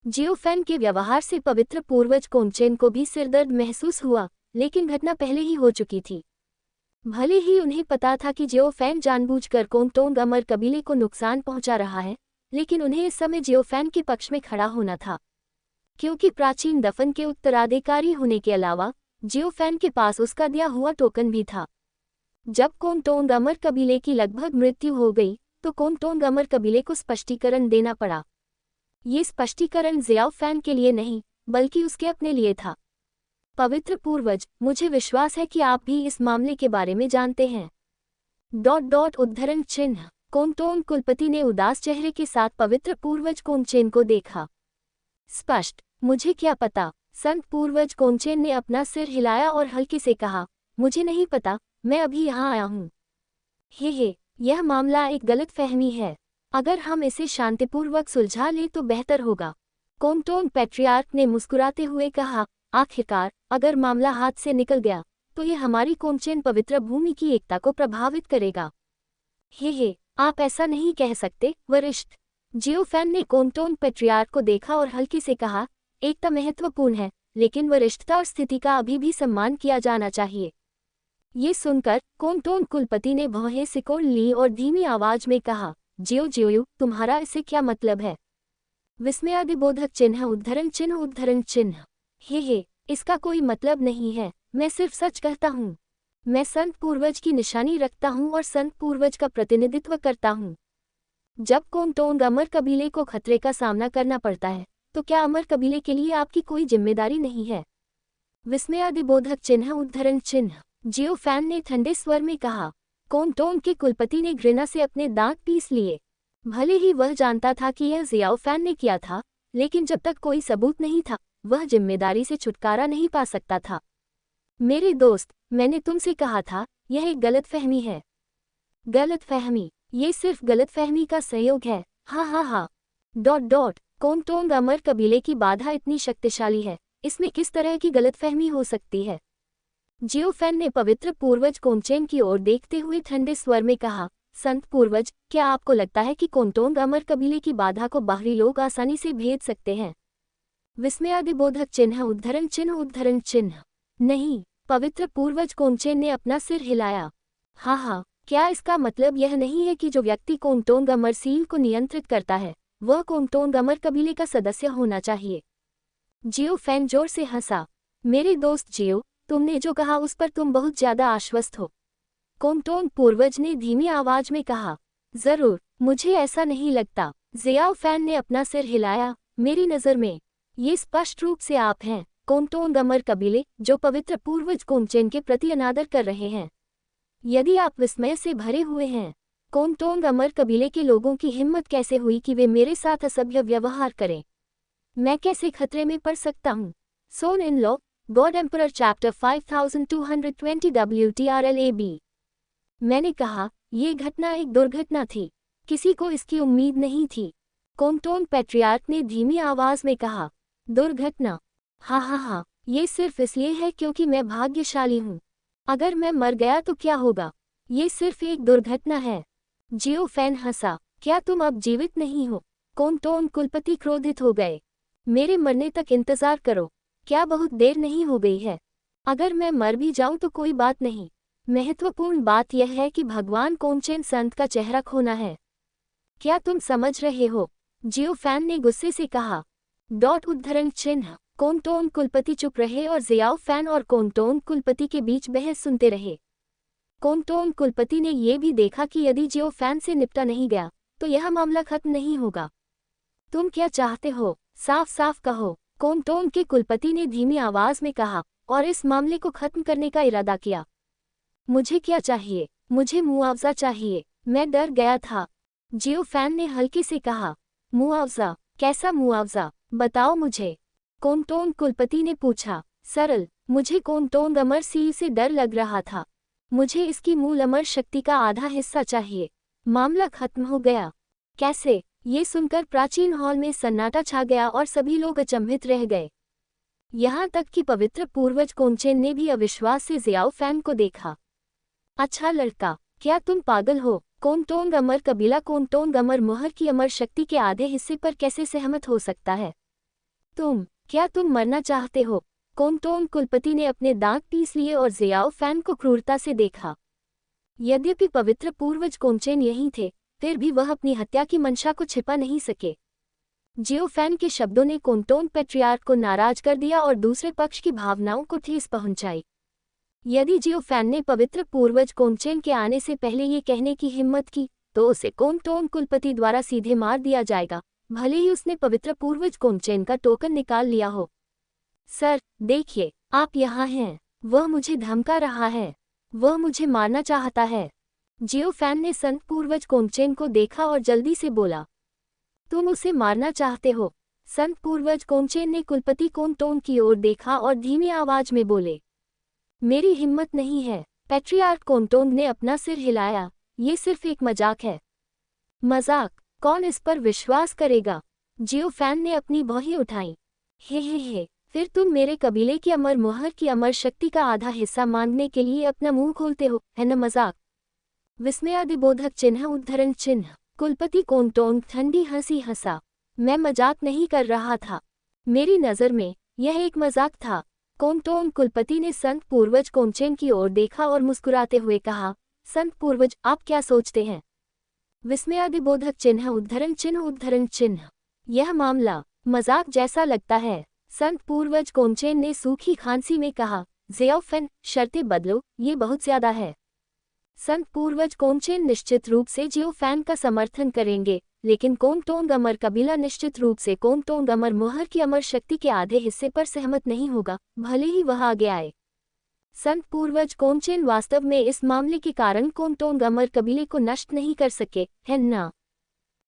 जियोफैन के व्यवहार से पवित्र पूर्वज कोनचेन को भी सिरदर्द महसूस हुआ, लेकिन घटना पहले ही हो चुकी थी। भले ही उन्हें पता था कि जियोफैन जानबूझकर कोंगटोंग अमर कबीले को नुकसान पहुंचा रहा है, लेकिन उन्हें इस समय जियोफैन के पक्ष में खड़ा होना था, क्योंकि प्राचीन दफन के उत्तराधिकारी होने के अलावा जियोफैन के पास उसका दिया हुआ टोकन भी था। जब कोंगटोंग अमर कबीले की लगभग मृत्यु हो गई, तो कोंगटोंग अमर कबीले को स्पष्टीकरण देना पड़ा। ये स्पष्टीकरण जियाओफैन के लिए नहीं, बल्कि उसके अपने लिए था। पवित्र पूर्वज, मुझे विश्वास है कि आप भी इस मामले के बारे में जानते हैं। उद्धरण चिन्ह। कोंगटोंग कुलपति ने उदास चेहरे के साथ पवित्र पूर्वज कोनचेन को देखा। स्पष्ट, मुझे क्या पता। संत पूर्वज कोनचेन ने अपना सिर हिलाया और हल्के से कहा, मुझे नहीं पता, मैं अभी यहाँ आया हूँ। हे, यह मामला एक गलतफहमी है। अगर हम इसे शांतिपूर्वक सुलझा लें तो बेहतर होगा। कोंगटोंग पैट्रियार्क ने मुस्कुराते हुए कहा, आखिरकार, अगर मामला हाथ से निकल गया, तो ये हमारी कोनचेन पवित्र भूमि की एकता को प्रभावित करेगा। हे, आप ऐसा नहीं कह सकते, वरिष्ठ। जियोफैन ने कोंगटोंग पैट्रियार्क को देखा और हल्के से कहा, एकता महत्वपूर्ण है, लेकिन वरिष्ठता और स्थिति का अभी भी सम्मान किया जाना चाहिए। ये सुनकर कोंगटोंग कुलपति ने भौहें सिकोड़ ली और धीमी आवाज में कहा, जियो, तुम्हारा इससे क्या मतलब है? विस्मयादिबोधक चिन्ह उद्धरण चिन्ह। हे, इसका कोई मतलब नहीं है, मैं सिर्फ सच कहता हूँ। मैं संत पूर्वज की निशानी रखता हूँ और संत पूर्वज का प्रतिनिधित्व करता हूँ। जब कोंगटोंग अमर कबीले को खतरे का सामना करना पड़ता है, तो क्या अमर कबीले के लिए आपकी कोई जिम्मेदारी नहीं है? विस्मयादिबोधक चिन्ह उद्धरण चिन्ह। जियोफैन ने ठंडे स्वर में कहा। कोंगटोंग के कुलपति ने घृणा से अपने दांत पीस लिए। भले ही वह जानता था कि यह जियाओफैन ने किया था, लेकिन जब तक कोई सबूत नहीं था, वह जिम्मेदारी से छुटकारा नहीं पा सकता था। मेरे दोस्त, मैंने तुमसे कहा था, यह एक गलतफहमी है। गलतफहमी? ये सिर्फ गलतफहमी का संयोग है। हाँ। कोंगटोंग अमर कबीले की बाधा इतनी शक्तिशाली है, इसमें किस तरह की गलतफहमी हो सकती है? जियोफैन ने पवित्र पूर्वज कोनचेन की ओर देखते हुए ठंडे स्वर में कहा, संत पूर्वज, क्या आपको लगता है कि कोंगटोंग अमर कबीले की बाधा को बाहरी लोग आसानी से भेद सकते हैं? विस्मयादिबोधक चिन्ह उद्धरण चिन्ह। नहीं। पवित्र पूर्वज कोनचेन ने अपना सिर हिलाया। हाँ, क्या इसका मतलब यह नहीं है कि जो व्यक्ति कोंगटोंग अमर सील को नियंत्रित करता है, वह कोंगटोंग अमर कबीले का सदस्य होना चाहिए? जियोफैन जोर से हंसा। मेरे दोस्त जियो, तुमने जो कहा उस पर तुम बहुत ज्यादा आश्वस्त हो। कोंगटोंग पूर्वज ने धीमी आवाज में कहा। जरूर, मुझे ऐसा नहीं लगता। जियाओफैन ने अपना सिर हिलाया। मेरी नज़र में ये स्पष्ट रूप से आप हैं, कोंगटोंग अमर कबीले, जो पवित्र पूर्वज कोनचेन के प्रति अनादर कर रहे हैं। यदि आप विस्मय से भरे हुए हैं, कोंगटोंग अमर कबीले के लोगों की हिम्मत कैसे हुई कि वे मेरे साथ असभ्य व्यवहार करें? मैं कैसे खतरे में पड़ सकता हूँ? Son in law, god emperor chapter 5220 WTRLAB। मैंने कहा, ये घटना एक दुर्घटना थी। किसी को इसकी उम्मीद नहीं थी। कोंगटोंग पैट्रियार्क ने धीमी आवाज में कहा। दुर्घटना? हाँ, ये सिर्फ इसलिए है क्योंकि मैं भाग्यशाली हूँ। अगर मैं मर गया तो क्या होगा? ये सिर्फ एक दुर्घटना है। जियोफैन हंसा। क्या तुम अब जीवित नहीं हो? कोंगटोंग कुलपति क्रोधित हो गए। मेरे मरने तक इंतजार करो। क्या बहुत देर नहीं हो गई है? अगर मैं मर भी जाऊं तो कोई बात नहीं। महत्वपूर्ण बात यह है कि भगवान कोनचेन संत का चेहरा खोना है। क्या तुम समझ रहे हो? जियोफैन ने गुस्से से कहा। उद्धरण चिन्ह। कोंगटोंग कुलपति चुप रहे और जियाओफैन और कोंगटोंग कुलपति के बीच बहस सुनते रहे। कोंगटोंग कुलपति ने यह भी देखा कि यदि जियोफैन से निपटा नहीं गया, तो यह मामला खत्म नहीं होगा। तुम क्या चाहते हो? साफ कहो, कोंगटोंग के कुलपति ने धीमी आवाज में कहा, और इस मामले को खत्म करने का इरादा किया। मुझे क्या चाहिए? मुझे मुआवजा चाहिए। मैं डर गया था। जियोफैन ने हल्के से कहा। मुआवजा? कैसा मुआवजा? बताओ मुझे। कोंगटोंग कुलपति ने पूछा। सरल, मुझे कोंगटोंग अमर सील से डर लग रहा था। मुझे इसकी मूल अमर शक्ति का आधा हिस्सा चाहिए। मामला खत्म हो गया। कैसे? ये सुनकर प्राचीन हॉल में सन्नाटा छा गया और सभी लोग अचंभित रह गए। यहाँ तक कि पवित्र पूर्वज कोनचेन ने भी अविश्वास से जियाओफैन को देखा। अच्छा लड़का, क्या तुम पागल हो? कोंगटोंग अमर कबीला कोंगटोंग अमर मुहर की अमर शक्ति के आधे हिस्से पर कैसे सहमत हो सकता है? क्या तुम मरना चाहते हो? कोंगटोंग कुलपति ने अपने दांत पीस लिए और जियाओ फैन को क्रूरता से देखा। यद्यपि पवित्र पूर्वज कोंगचेन यहीं थे, फिर भी वह अपनी हत्या की मंशा को छिपा नहीं सके। जियो फैन के शब्दों ने कोंगटोंग पैट्रियार्क को नाराज कर दिया और दूसरे पक्ष की भावनाओं को ठेस पहुंचाई। यदि जियो फैन ने पवित्र पूर्वज कोंगचेन के आने से पहले ये कहने की हिम्मत की, तो उसे कोंगटोंग कुलपति द्वारा सीधे मार दिया जाएगा, भले ही उसने पवित्र पूर्वज कोंगचेन का टोकन निकाल लिया हो। सर, देखिए, आप यहाँ हैं। वह मुझे धमका रहा है। वह मुझे मारना चाहता है। जियो फैन ने संत पूर्वज कोंगचेन को देखा और जल्दी से बोला, तुम उसे मारना चाहते हो? संत पूर्वज कोंगचेन ने कुलपति कोंगटोंग की ओर देखा और धीमी आवाज में बोले, मेरी हिम्मत नहीं है। पैट्रियार्क कोंगटोंग ने अपना सिर हिलाया, ये सिर्फ एक मजाक है। मजाक? कौन इस पर विश्वास करेगा? जियो फैन ने अपनी भौहें उठाई। हे, फिर तुम मेरे कबीले की अमर मोहर की अमर शक्ति का आधा हिस्सा मांगने के लिए अपना मुंह खोलते हो, है न मजाक? विस्मयादिबोधक चिन्ह उद्धरण चिन्ह। कुलपति कोंगटोंग ठंडी हंसी हंसा। मैं मजाक नहीं कर रहा था। मेरी नज़र में यह एक मजाक था। कोंगटोंग कुलपति ने संत पूर्वज कोंगचेन की ओर देखा और मुस्कुराते हुए कहा, संत पूर्वज, आप क्या सोचते हैं? विस्मयादिबोधक चिन्ह उद्धरण चिन्ह। यह मामला मजाक जैसा लगता है। संत पूर्वज कोंगचेन ने सूखी खांसी में कहा, जियाओ फैन, शर्तें बदलो, ये बहुत ज्यादा है। संत पूर्वज कोंगचेन निश्चित रूप से जियो फैन का समर्थन करेंगे, लेकिन कोंगटोंग अमर कबीला निश्चित रूप से कोंगटोंग अमर मोहर की अमर शक्ति के आधे हिस्से पर सहमत नहीं होगा, भले ही वह आगे आए। संत पूर्वज कोंगचेन वास्तव में इस मामले के कारण कोंगटोंग अमर कबीले को नष्ट नहीं कर सके, है ना?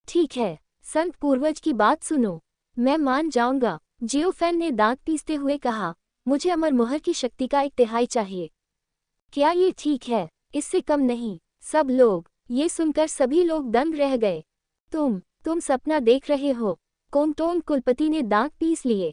ठीक है, संत पूर्वज की बात सुनो। मैं मान जाऊंगा। जियो फैन ने दांत पीसते हुए कहा, मुझे अमर मोहर की शक्ति का 1/3 चाहिए। क्या ये ठीक है? इससे कम नहीं। सब लोग, ये सुनकर सभी लोग दंग रह गए। तुम सपना देख रहे हो? कोंगटोंग कुलपति ने दांत पीस लिए।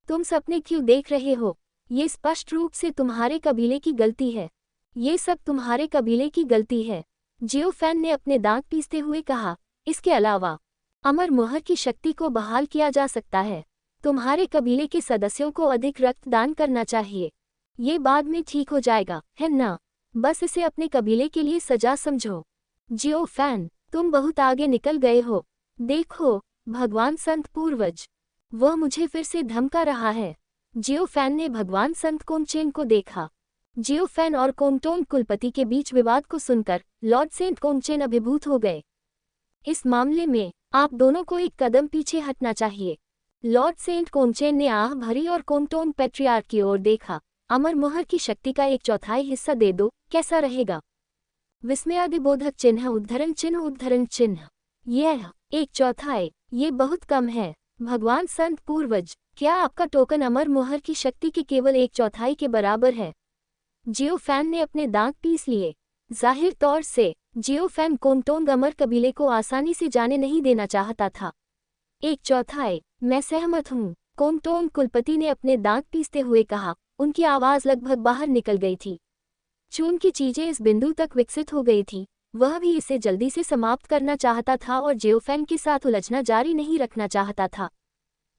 तुम सपने क्यों देख रहे हो? ये स्पष्ट रूप से तुम्हारे कबीले की गलती है। ये सब तुम्हारे कबीले की गलती है। जियो फैन ने अपने दांत पीसते हुए कहा, इसके अलावा अमर मोहर की शक्ति को बहाल किया जा सकता है। तुम्हारे कबीले के सदस्यों को अधिक रक्तदान करना चाहिए। ये बाद में ठीक हो जाएगा, है ना? बस इसे अपने कबीले के लिए सजा समझो। जियो फैन, तुम बहुत आगे निकल गए हो। देखो, भगवान संत पूर्वज, वह मुझे फिर से धमका रहा है। जियो फैन ने भगवान संत कोंगचेन को देखा। जियो फैन और कोंगटोंग कुलपति के बीच विवाद को सुनकर लॉर्ड सेंट कोंगचेन अभिभूत हो गए। इस मामले में आप दोनों को एक कदम पीछे हटना चाहिए। लॉर्ड सेंट कोंगचेन ने आह भरी और कोंगटोंग पैट्रियार्क की ओर देखा। अमर मोहर की शक्ति का 1/4 हिस्सा दे दो, कैसा रहेगा? विस्मयादिबोधक चिन्ह उद्धरण चिन्ह। यह 1/4, ये बहुत कम है। भगवान संत पूर्वज, क्या आपका टोकन अमर मोहर की शक्ति के केवल 1/4 के बराबर है? जियो फैन ने अपने दांत पीस लिए। जाहिर तौर से जियो फैन कोंगटोंग अमर कबीले को आसानी से जाने नहीं देना चाहता था। 1/4, मैं सहमत हूँ, कोंगटोंग कुलपति ने अपने दांत पीसते हुए कहा। उनकी आवाज़ लगभग बाहर निकल गई थी। चून की चीजें इस बिंदु तक विकसित हो गई थी, वह भी इसे जल्दी से समाप्त करना चाहता था और जियो फैन के साथ उलझना जारी नहीं रखना चाहता था।